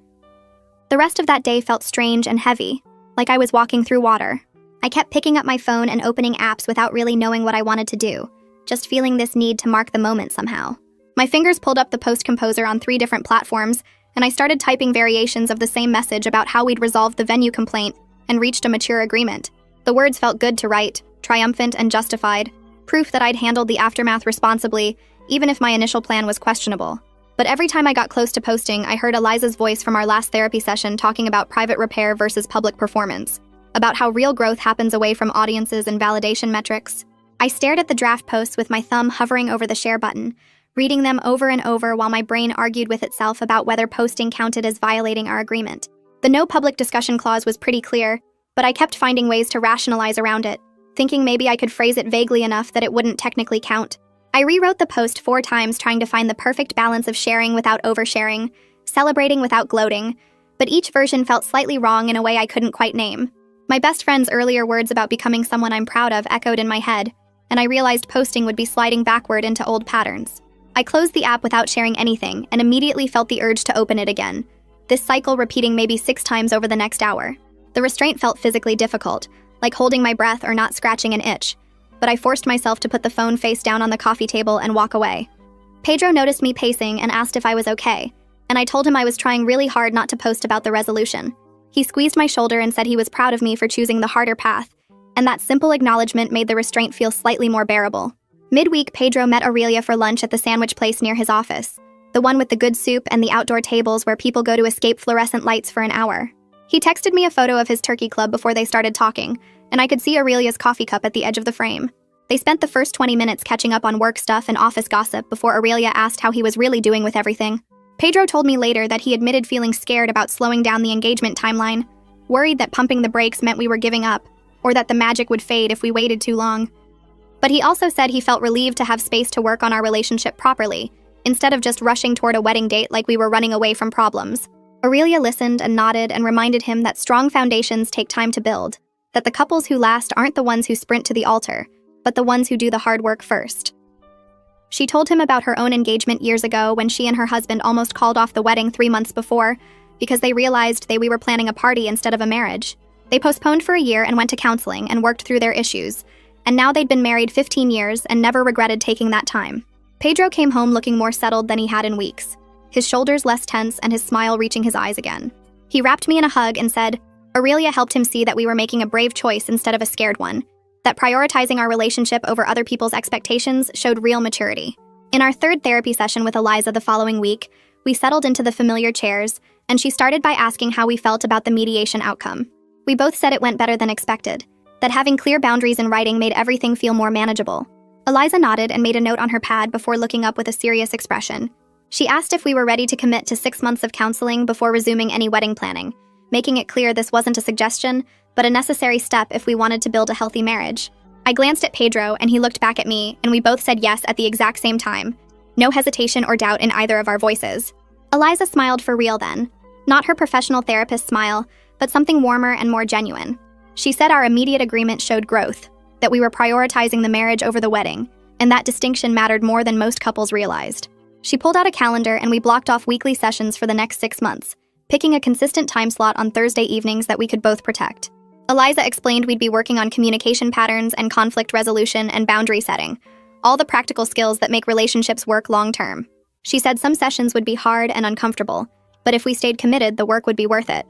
The rest of that day felt strange and heavy, like I was walking through water. I kept picking up my phone and opening apps without really knowing what I wanted to do, just feeling this need to mark the moment somehow. My fingers pulled up the post composer on 3 different platforms, and I started typing variations of the same message about how we'd resolved the venue complaint and reached a mature agreement. The words felt good to write, triumphant and justified, proof that I'd handled the aftermath responsibly, even if my initial plan was questionable. But every time I got close to posting, I heard Eliza's voice from our last therapy session talking about private repair versus public performance, about how real growth happens away from audiences and validation metrics. I stared at the draft posts with my thumb hovering over the share button, reading them over and over while my brain argued with itself about whether posting counted as violating our agreement. The no public discussion clause was pretty clear, but I kept finding ways to rationalize around it, thinking maybe I could phrase it vaguely enough that it wouldn't technically count. I rewrote the post 4 times trying to find the perfect balance of sharing without oversharing, celebrating without gloating, but each version felt slightly wrong in a way I couldn't quite name. My best friend's earlier words about becoming someone I'm proud of echoed in my head, and I realized posting would be sliding backward into old patterns. I closed the app without sharing anything and immediately felt the urge to open it again, this cycle repeating maybe 6 times over the next hour. The restraint felt physically difficult, like holding my breath or not scratching an itch, but I forced myself to put the phone face down on the coffee table and walk away. Pedro noticed me pacing and asked if I was okay, and I told him I was trying really hard not to post about the resolution. He squeezed my shoulder and said he was proud of me for choosing the harder path, and that simple acknowledgement made the restraint feel slightly more bearable. Midweek, Pedro met Aurelia for lunch at the sandwich place near his office, the one with the good soup and the outdoor tables where people go to escape fluorescent lights for an hour. He texted me a photo of his turkey club before they started talking, and I could see Aurelia's coffee cup at the edge of the frame. They spent the first 20 minutes catching up on work stuff and office gossip before Aurelia asked how he was really doing with everything. Pedro told me later that he admitted feeling scared about slowing down the engagement timeline, worried that pumping the brakes meant we were giving up, or that the magic would fade if we waited too long. But he also said he felt relieved to have space to work on our relationship properly, instead of just rushing toward a wedding date like we were running away from problems. Aurelia listened and nodded and reminded him that strong foundations take time to build, that the couples who last aren't the ones who sprint to the altar, but the ones who do the hard work first. She told him about her own engagement years ago when she and her husband almost called off the wedding 3 months before because they realized we were planning a party instead of a marriage. They postponed for a year and went to counseling and worked through their issues, and now they'd been married 15 years and never regretted taking that time. Pedro came home looking more settled than he had in weeks, his shoulders less tense and his smile reaching his eyes again. He wrapped me in a hug and said, Aurelia helped him see that we were making a brave choice instead of a scared one, that prioritizing our relationship over other people's expectations showed real maturity. In our third therapy session with Eliza the following week, we settled into the familiar chairs, and she started by asking how we felt about the mediation outcome. We both said it went better than expected, that having clear boundaries in writing made everything feel more manageable. Eliza nodded and made a note on her pad before looking up with a serious expression. She asked if we were ready to commit to 6 months of counseling before resuming any wedding planning, making it clear this wasn't a suggestion, but a necessary step if we wanted to build a healthy marriage. I glanced at Pedro and he looked back at me, and we both said yes at the exact same time. No hesitation or doubt in either of our voices. Eliza smiled for real then. Not her professional therapist smile, but something warmer and more genuine. She said our immediate agreement showed growth, that we were prioritizing the marriage over the wedding, and that distinction mattered more than most couples realized. She pulled out a calendar and we blocked off weekly sessions for the next 6 months, picking a consistent time slot on Thursday evenings that we could both protect. Eliza explained we'd be working on communication patterns and conflict resolution and boundary setting, all the practical skills that make relationships work long-term. She said some sessions would be hard and uncomfortable, but if we stayed committed, the work would be worth it.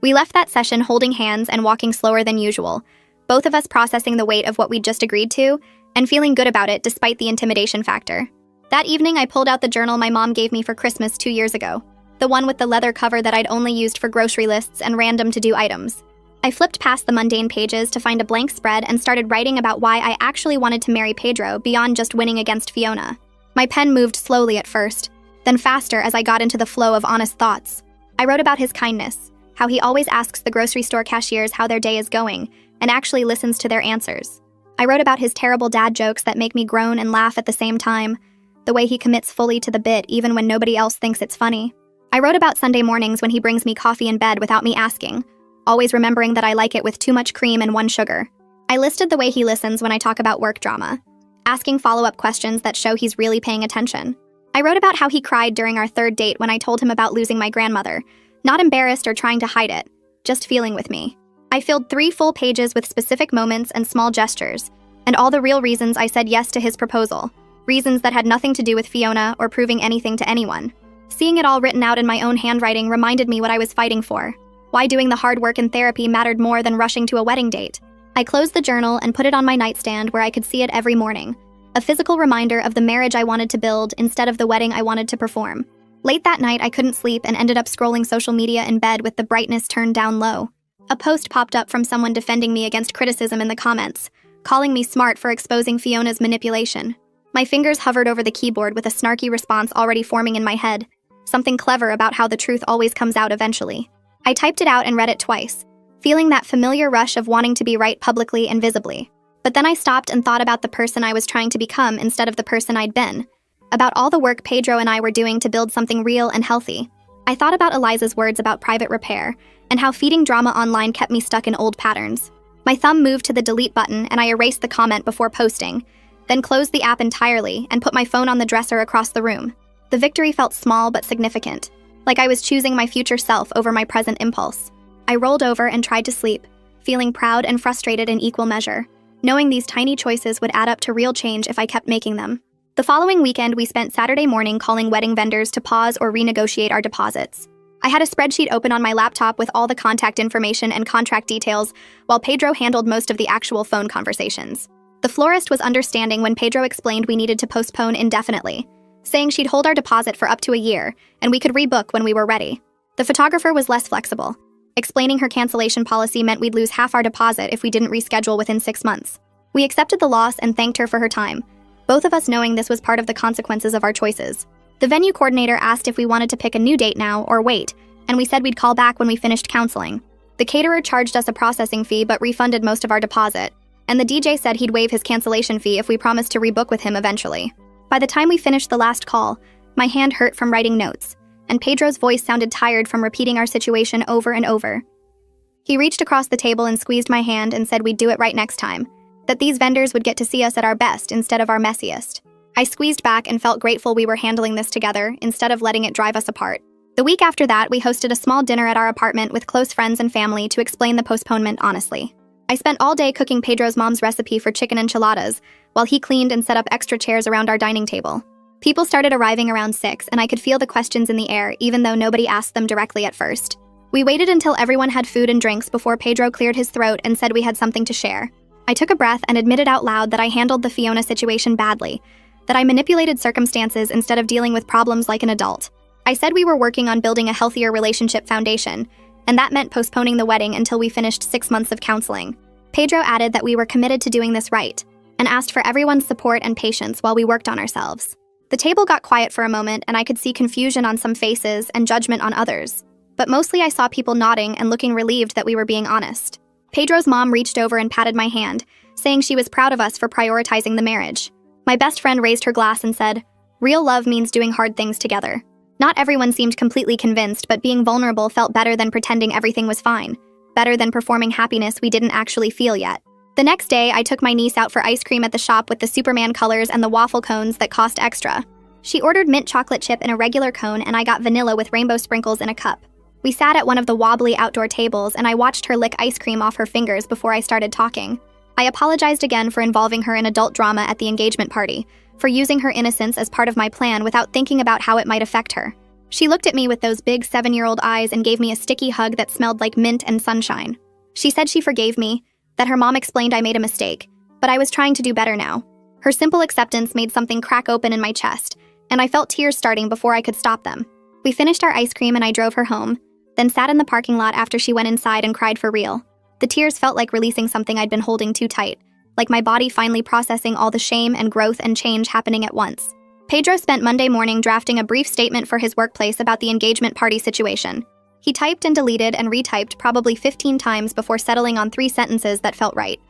We left that session holding hands and walking slower than usual, both of us processing the weight of what we'd just agreed to and feeling good about it despite the intimidation factor. That evening, I pulled out the journal my mom gave me for Christmas 2 years ago, the one with the leather cover that I'd only used for grocery lists and random to-do items. I flipped past the mundane pages to find a blank spread and started writing about why I actually wanted to marry Pedro beyond just winning against Fiona. My pen moved slowly at first, then faster as I got into the flow of honest thoughts. I wrote about his kindness, how he always asks the grocery store cashiers how their day is going, and actually listens to their answers. I wrote about his terrible dad jokes that make me groan and laugh at the same time, the way he commits fully to the bit even when nobody else thinks it's funny. I wrote about Sunday mornings when he brings me coffee in bed without me asking, always remembering that I like it with too much cream and 1 sugar. I listed the way he listens when I talk about work drama, asking follow-up questions that show he's really paying attention. I wrote about how he cried during our 3rd date when I told him about losing my grandmother, not embarrassed or trying to hide it, just feeling with me. I filled 3 full pages with specific moments and small gestures, and all the real reasons I said yes to his proposal, reasons that had nothing to do with Fiona or proving anything to anyone. Seeing it all written out in my own handwriting reminded me what I was fighting for, why doing the hard work in therapy mattered more than rushing to a wedding date. I closed the journal and put it on my nightstand where I could see it every morning, a physical reminder of the marriage I wanted to build instead of the wedding I wanted to perform. Late that night, I couldn't sleep and ended up scrolling social media in bed with the brightness turned down low. A post popped up from someone defending me against criticism in the comments, calling me smart for exposing Fiona's manipulation. My fingers hovered over the keyboard with a snarky response already forming in my head, something clever about how the truth always comes out eventually. I typed it out and read it twice, feeling that familiar rush of wanting to be right publicly and visibly. But then I stopped and thought about the person I was trying to become instead of the person I'd been, about all the work Pedro and I were doing to build something real and healthy. I thought about Eliza's words about private repair, and how feeding drama online kept me stuck in old patterns. My thumb moved to the delete button and I erased the comment before posting, then closed the app entirely and put my phone on the dresser across the room. The victory felt small but significant, like I was choosing my future self over my present impulse. I rolled over and tried to sleep, feeling proud and frustrated in equal measure, knowing these tiny choices would add up to real change if I kept making them. The following weekend, we spent Saturday morning calling wedding vendors to pause or renegotiate our deposits. I had a spreadsheet open on my laptop with all the contact information and contract details, while Pedro handled most of the actual phone conversations. The florist was understanding when Pedro explained we needed to postpone indefinitely, saying she'd hold our deposit for up to a year, and we could rebook when we were ready. The photographer was less flexible, explaining her cancellation policy meant we'd lose half our deposit if we didn't reschedule within 6 months. We accepted the loss and thanked her for her time, both of us knowing this was part of the consequences of our choices. The venue coordinator asked if we wanted to pick a new date now or wait, and we said we'd call back when we finished counseling. The caterer charged us a processing fee but refunded most of our deposit, and the DJ said he'd waive his cancellation fee if we promised to rebook with him eventually. By the time we finished the last call, my hand hurt from writing notes, and Pedro's voice sounded tired from repeating our situation over and over. He reached across the table and squeezed my hand and said we'd do it right next time, that these vendors would get to see us at our best instead of our messiest. I squeezed back and felt grateful we were handling this together instead of letting it drive us apart. The week after that, we hosted a small dinner at our apartment with close friends and family to explain the postponement honestly. I spent all day cooking Pedro's mom's recipe for chicken enchiladas, while he cleaned and set up extra chairs around our dining table. People started arriving around 6, and I could feel the questions in the air, even though nobody asked them directly at first. We waited until everyone had food and drinks before Pedro cleared his throat and said we had something to share. I took a breath and admitted out loud that I handled the Fiona situation badly, that I manipulated circumstances instead of dealing with problems like an adult. I said we were working on building a healthier relationship foundation, and that meant postponing the wedding until we finished 6 months of counseling. Pedro added that we were committed to doing this right, and asked for everyone's support and patience while we worked on ourselves. The table got quiet for a moment, and I could see confusion on some faces and judgment on others, but mostly I saw people nodding and looking relieved that we were being honest. Pedro's mom reached over and patted my hand, saying she was proud of us for prioritizing the marriage. My best friend raised her glass and said, "Real love means doing hard things together." Not everyone seemed completely convinced, but being vulnerable felt better than pretending everything was fine, better than performing happiness we didn't actually feel yet. The next day, I took my niece out for ice cream at the shop with the Superman colors and the waffle cones that cost extra. She ordered mint chocolate chip in a regular cone, and I got vanilla with rainbow sprinkles in a cup. We sat at one of the wobbly outdoor tables, and I watched her lick ice cream off her fingers before I started talking. I apologized again for involving her in adult drama at the engagement party, for using her innocence as part of my plan without thinking about how it might affect her. She looked at me with those big 7-year-old eyes and gave me a sticky hug that smelled like mint and sunshine. She said she forgave me, that her mom explained I made a mistake, but I was trying to do better now. Her simple acceptance made something crack open in my chest, and I felt tears starting before I could stop them. We finished our ice cream and I drove her home, then sat in the parking lot after she went inside and cried for real. The tears felt like releasing something I'd been holding too tight, like my body finally processing all the shame and growth and change happening at once. Pedro spent Monday morning drafting a brief statement for his workplace about the engagement party situation. He typed and deleted and retyped probably 15 times before settling on 3 sentences that felt right.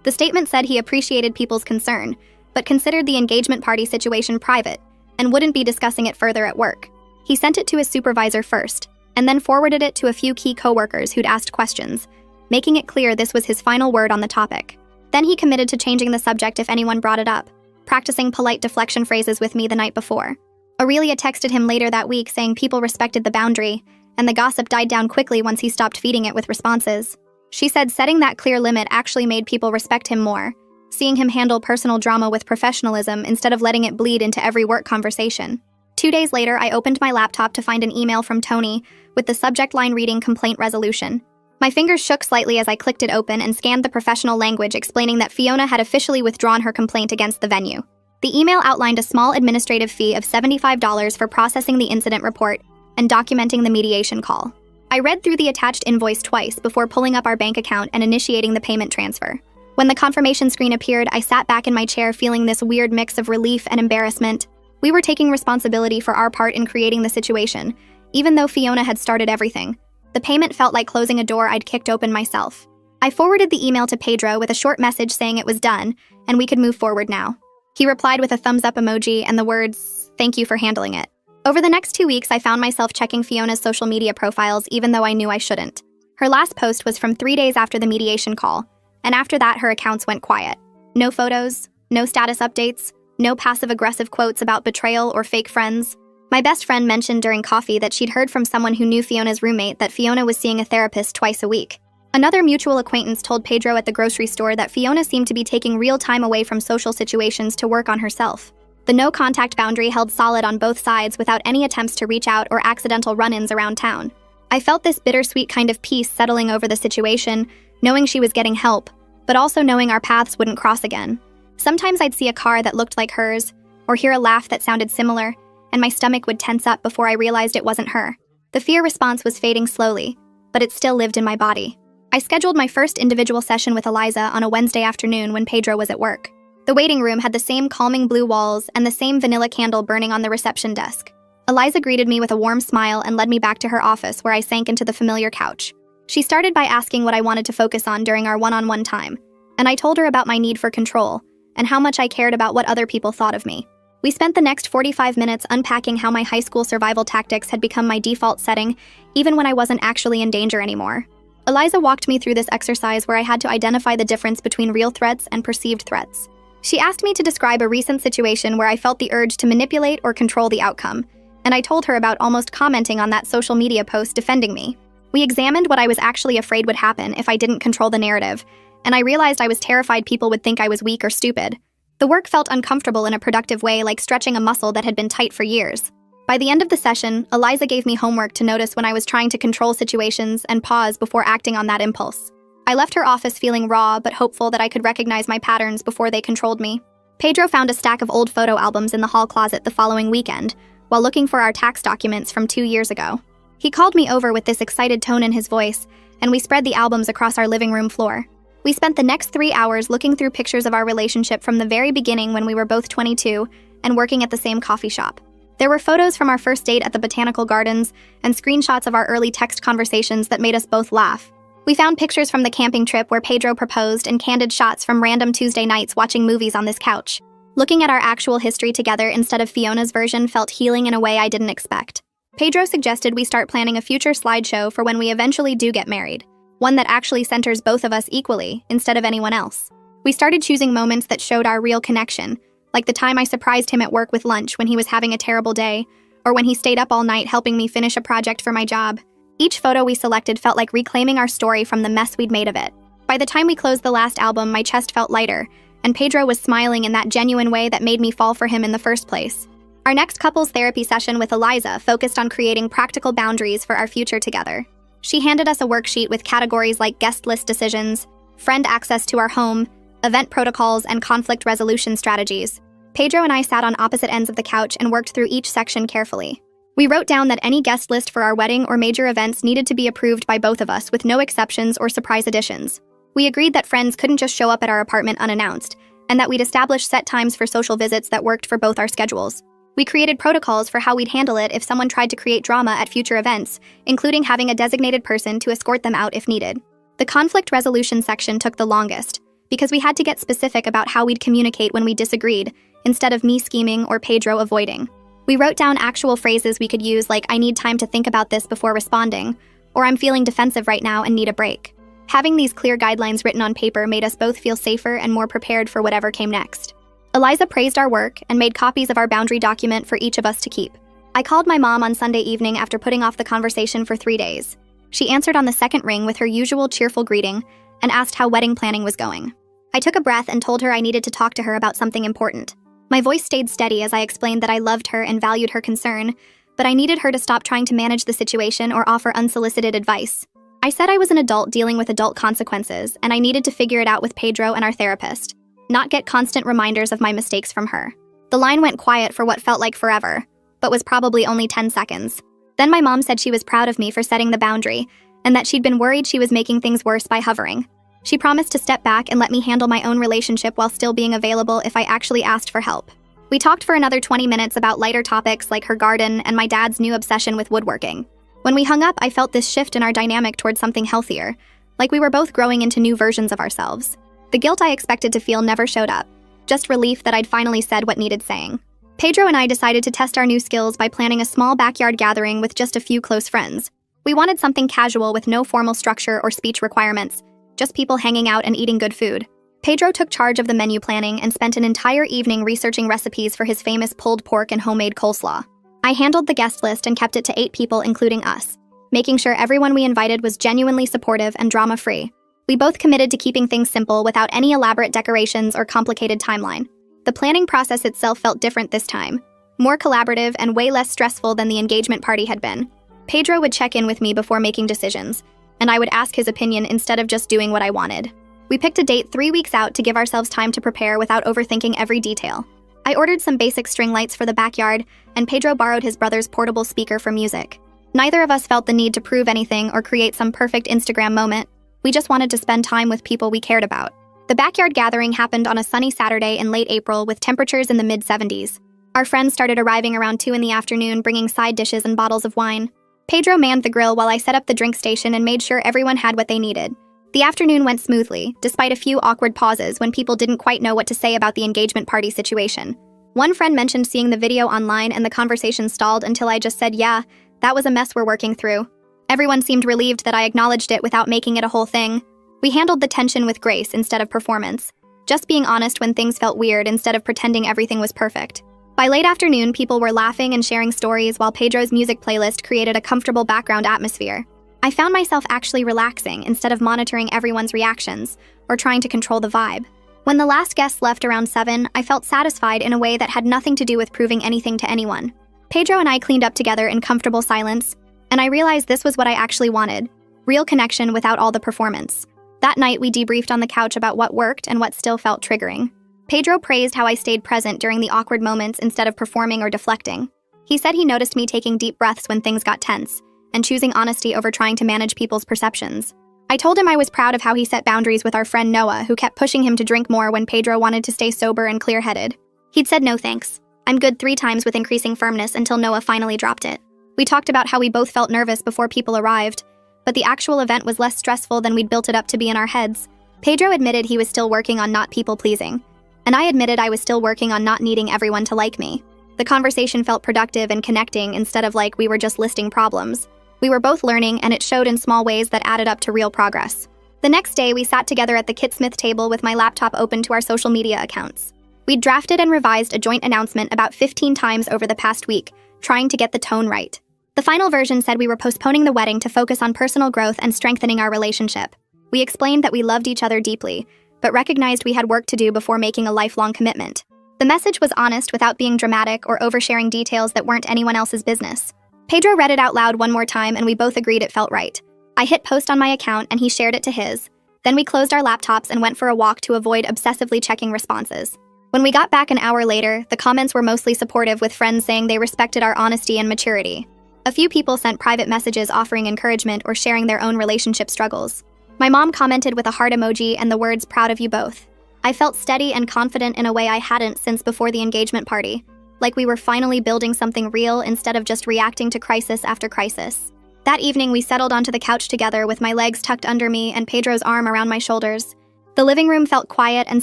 The statement said he appreciated people's concern, but considered the engagement party situation private, and wouldn't be discussing it further at work. He sent it to his supervisor first, and then forwarded it to a few key coworkers who'd asked questions, making it clear this was his final word on the topic. Then he committed to changing the subject if anyone brought it up, practicing polite deflection phrases with me the night before. Aurelia texted him later that week saying people respected the boundary, and the gossip died down quickly once he stopped feeding it with responses. She said setting that clear limit actually made people respect him more, seeing him handle personal drama with professionalism instead of letting it bleed into every work conversation. 2 days later, I opened my laptop to find an email from Tony with the subject line reading complaint resolution. My fingers shook slightly as I clicked it open and scanned the professional language explaining that Fiona had officially withdrawn her complaint against the venue. The email outlined a small administrative fee of $75 for processing the incident report and documenting the mediation call. I read through the attached invoice twice before pulling up our bank account and initiating the payment transfer. When the confirmation screen appeared, I sat back in my chair feeling this weird mix of relief and embarrassment. We were taking responsibility for our part in creating the situation, even though Fiona had started everything. The payment felt like closing a door I'd kicked open myself. I forwarded the email to Pedro with a short message saying it was done, and we could move forward now. He replied with a thumbs-up emoji and the words, "Thank you for handling it." Over the next 2 weeks, I found myself checking Fiona's social media profiles even though I knew I shouldn't. Her last post was from 3 days after the mediation call, and after that her accounts went quiet. No photos, no status updates, no passive-aggressive quotes about betrayal or fake friends. My best friend mentioned during coffee that she'd heard from someone who knew Fiona's roommate that Fiona was seeing a therapist twice a week. Another mutual acquaintance told Pedro at the grocery store that Fiona seemed to be taking real time away from social situations to work on herself. The no-contact boundary held solid on both sides without any attempts to reach out or accidental run-ins around town. I felt this bittersweet kind of peace settling over the situation, knowing she was getting help, but also knowing our paths wouldn't cross again. Sometimes I'd see a car that looked like hers, or hear a laugh that sounded similar, and my stomach would tense up before I realized it wasn't her. The fear response was fading slowly, but it still lived in my body. I scheduled my first individual session with Eliza on a Wednesday afternoon when Pedro was at work. The waiting room had the same calming blue walls and the same vanilla candle burning on the reception desk. Eliza greeted me with a warm smile and led me back to her office where I sank into the familiar couch. She started by asking what I wanted to focus on during our one-on-one time, and I told her about my need for control and how much I cared about what other people thought of me. We spent the next 45 minutes unpacking how my high school survival tactics had become my default setting, even when I wasn't actually in danger anymore. Eliza walked me through this exercise where I had to identify the difference between real threats and perceived threats. She asked me to describe a recent situation where I felt the urge to manipulate or control the outcome, and I told her about almost commenting on that social media post defending me. We examined what I was actually afraid would happen if I didn't control the narrative, and I realized I was terrified people would think I was weak or stupid. The work felt uncomfortable in a productive way, like stretching a muscle that had been tight for years. By the end of the session, Eliza gave me homework to notice when I was trying to control situations and pause before acting on that impulse. I left her office feeling raw but hopeful that I could recognize my patterns before they controlled me. Pedro found a stack of old photo albums in the hall closet the following weekend, while looking for our tax documents from 2 years ago. He called me over with this excited tone in his voice, and we spread the albums across our living room floor. We spent the next 3 hours looking through pictures of our relationship from the very beginning when we were both 22 and working at the same coffee shop. There were photos from our first date at the botanical gardens and screenshots of our early text conversations that made us both laugh. We found pictures from the camping trip where Pedro proposed and candid shots from random Tuesday nights watching movies on this couch. Looking at our actual history together instead of Fiona's version felt healing in a way I didn't expect. Pedro suggested we start planning a future slideshow for when we eventually do get married, one that actually centers both of us equally instead of anyone else. We started choosing moments that showed our real connection, like the time I surprised him at work with lunch when he was having a terrible day, or when he stayed up all night helping me finish a project for my job. Each photo we selected felt like reclaiming our story from the mess we'd made of it. By the time we closed the last album, my chest felt lighter, and Pedro was smiling in that genuine way that made me fall for him in the first place. Our next couples therapy session with Eliza focused on creating practical boundaries for our future together. She handed us a worksheet with categories like guest list decisions, friend access to our home, event protocols, and conflict resolution strategies. Pedro and I sat on opposite ends of the couch and worked through each section carefully. We wrote down that any guest list for our wedding or major events needed to be approved by both of us with no exceptions or surprise additions. We agreed that friends couldn't just show up at our apartment unannounced, and that we'd establish set times for social visits that worked for both our schedules. We created protocols for how we'd handle it if someone tried to create drama at future events, including having a designated person to escort them out if needed. The conflict resolution section took the longest, because we had to get specific about how we'd communicate when we disagreed, instead of me scheming or Pedro avoiding. We wrote down actual phrases we could use like, "I need time to think about this before responding," or "I'm feeling defensive right now and need a break." Having these clear guidelines written on paper made us both feel safer and more prepared for whatever came next. Eliza praised our work and made copies of our boundary document for each of us to keep. I called my mom on Sunday evening after putting off the conversation for 3 days. She answered on the second ring with her usual cheerful greeting and asked how wedding planning was going. I took a breath and told her I needed to talk to her about something important. My voice stayed steady as I explained that I loved her and valued her concern, but I needed her to stop trying to manage the situation or offer unsolicited advice. I said I was an adult dealing with adult consequences, and I needed to figure it out with Pedro and our therapist, not get constant reminders of my mistakes from her. The line went quiet for what felt like forever, but was probably only 10 seconds. Then my mom said she was proud of me for setting the boundary, and that she'd been worried she was making things worse by hovering. She promised to step back and let me handle my own relationship while still being available if I actually asked for help. We talked for another 20 minutes about lighter topics like her garden and my dad's new obsession with woodworking. When we hung up, I felt this shift in our dynamic towards something healthier, like we were both growing into new versions of ourselves. The guilt I expected to feel never showed up, just relief that I'd finally said what needed saying. Pedro and I decided to test our new skills by planning a small backyard gathering with just a few close friends. We wanted something casual with no formal structure or speech requirements, just people hanging out and eating good food. Pedro took charge of the menu planning and spent an entire evening researching recipes for his famous pulled pork and homemade coleslaw. I handled the guest list and kept it to 8 people, including us, making sure everyone we invited was genuinely supportive and drama-free. We both committed to keeping things simple without any elaborate decorations or complicated timeline. The planning process itself felt different this time, more collaborative and way less stressful than the engagement party had been. Pedro would check in with me before making decisions, and I would ask his opinion instead of just doing what I wanted. We picked a date 3 weeks out to give ourselves time to prepare without overthinking every detail. I ordered some basic string lights for the backyard, and Pedro borrowed his brother's portable speaker for music. Neither of us felt the need to prove anything or create some perfect Instagram moment. We just wanted to spend time with people we cared about. The backyard gathering happened on a sunny Saturday in late April with temperatures in the mid-70s. Our friends started arriving around 2 in the afternoon, bringing side dishes and bottles of wine. Pedro manned the grill while I set up the drink station and made sure everyone had what they needed. The afternoon went smoothly, despite a few awkward pauses when people didn't quite know what to say about the engagement party situation. One friend mentioned seeing the video online and the conversation stalled until I just said, "Yeah, that was a mess we're working through." Everyone seemed relieved that I acknowledged it without making it a whole thing. We handled the tension with grace instead of performance, just being honest when things felt weird instead of pretending everything was perfect. By late afternoon, people were laughing and sharing stories while Pedro's music playlist created a comfortable background atmosphere. I found myself actually relaxing instead of monitoring everyone's reactions or trying to control the vibe. When the last guests left around 7, I felt satisfied in a way that had nothing to do with proving anything to anyone. Pedro and I cleaned up together in comfortable silence, and I realized this was what I actually wanted: real connection without all the performance. That night, we debriefed on the couch about what worked and what still felt triggering. Pedro praised how I stayed present during the awkward moments instead of performing or deflecting. He said he noticed me taking deep breaths when things got tense, and choosing honesty over trying to manage people's perceptions. I told him I was proud of how he set boundaries with our friend Noah, who kept pushing him to drink more when Pedro wanted to stay sober and clear-headed. He'd said no thanks. I'm good 3 times with increasing firmness until Noah finally dropped it. We talked about how we both felt nervous before people arrived, but the actual event was less stressful than we'd built it up to be in our heads. Pedro admitted he was still working on not people-pleasing, and I admitted I was still working on not needing everyone to like me. The conversation felt productive and connecting instead of like we were just listing problems. We were both learning, and it showed in small ways that added up to real progress. The next day, we sat together at the Kitsmith table with my laptop open to our social media accounts. We'd drafted and revised a joint announcement about 15 times over the past week, trying to get the tone right. The final version said we were postponing the wedding to focus on personal growth and strengthening our relationship. We explained that we loved each other deeply, but recognized we had work to do before making a lifelong commitment. The message was honest without being dramatic or oversharing details that weren't anyone else's business. Pedro read it out loud one more time, and we both agreed it felt right. I hit post on my account, and he shared it to his. Then we closed our laptops and went for a walk to avoid obsessively checking responses. When we got back an hour later, the comments were mostly supportive, with friends saying they respected our honesty and maturity. A few people sent private messages offering encouragement or sharing their own relationship struggles. My mom commented with a heart emoji and the words, "Proud of you both." I felt steady and confident in a way I hadn't since before the engagement party, like we were finally building something real instead of just reacting to crisis after crisis. That evening, we settled onto the couch together with my legs tucked under me and Pedro's arm around my shoulders. The living room felt quiet and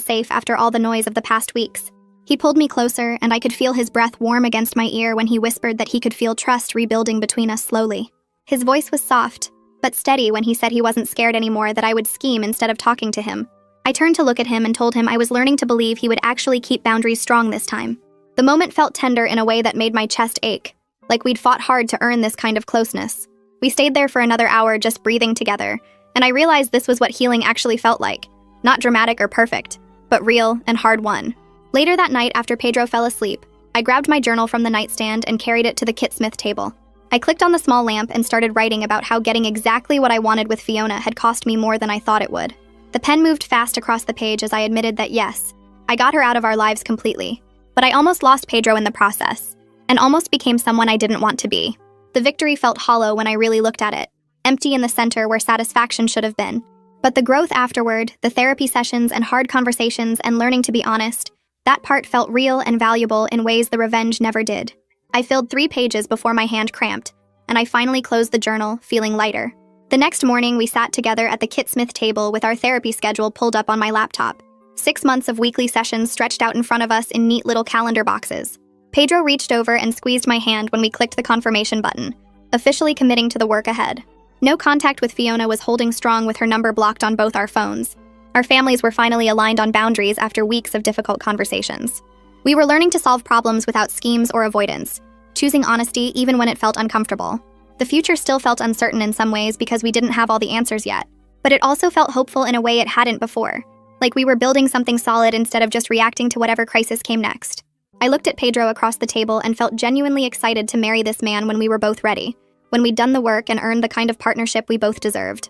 safe after all the noise of the past weeks. He pulled me closer, and I could feel his breath warm against my ear when he whispered that he could feel trust rebuilding between us slowly. His voice was soft, but steady when he said he wasn't scared anymore that I would scheme instead of talking to him. I turned to look at him and told him I was learning to believe he would actually keep boundaries strong this time. The moment felt tender in a way that made my chest ache, like we'd fought hard to earn this kind of closeness. We stayed there for another hour just breathing together, and I realized this was what healing actually felt like. Not dramatic or perfect, but real and hard-won. Later that night, after Pedro fell asleep, I grabbed my journal from the nightstand and carried it to the Kitsmith table. I clicked on the small lamp and started writing about how getting exactly what I wanted with Fiona had cost me more than I thought it would. The pen moved fast across the page as I admitted that yes, I got her out of our lives completely. But I almost lost Pedro in the process, and almost became someone I didn't want to be. The victory felt hollow when I really looked at it, empty in the center where satisfaction should have been. But the growth afterward, the therapy sessions and hard conversations and learning to be honest, that part felt real and valuable in ways the revenge never did. I filled 3 pages before my hand cramped, and I finally closed the journal, feeling lighter. The next morning, we sat together at the Kitsmith table with our therapy schedule pulled up on my laptop. 6 months of weekly sessions stretched out in front of us in neat little calendar boxes. Pedro reached over and squeezed my hand when we clicked the confirmation button, officially committing to the work ahead. No contact with Fiona was holding strong with her number blocked on both our phones. Our families were finally aligned on boundaries after weeks of difficult conversations. We were learning to solve problems without schemes or avoidance, choosing honesty even when it felt uncomfortable. The future still felt uncertain in some ways because we didn't have all the answers yet, but it also felt hopeful in a way it hadn't before. Like we were building something solid instead of just reacting to whatever crisis came next. I looked at Pedro across the table and felt genuinely excited to marry this man when we were both ready, when we'd done the work and earned the kind of partnership we both deserved.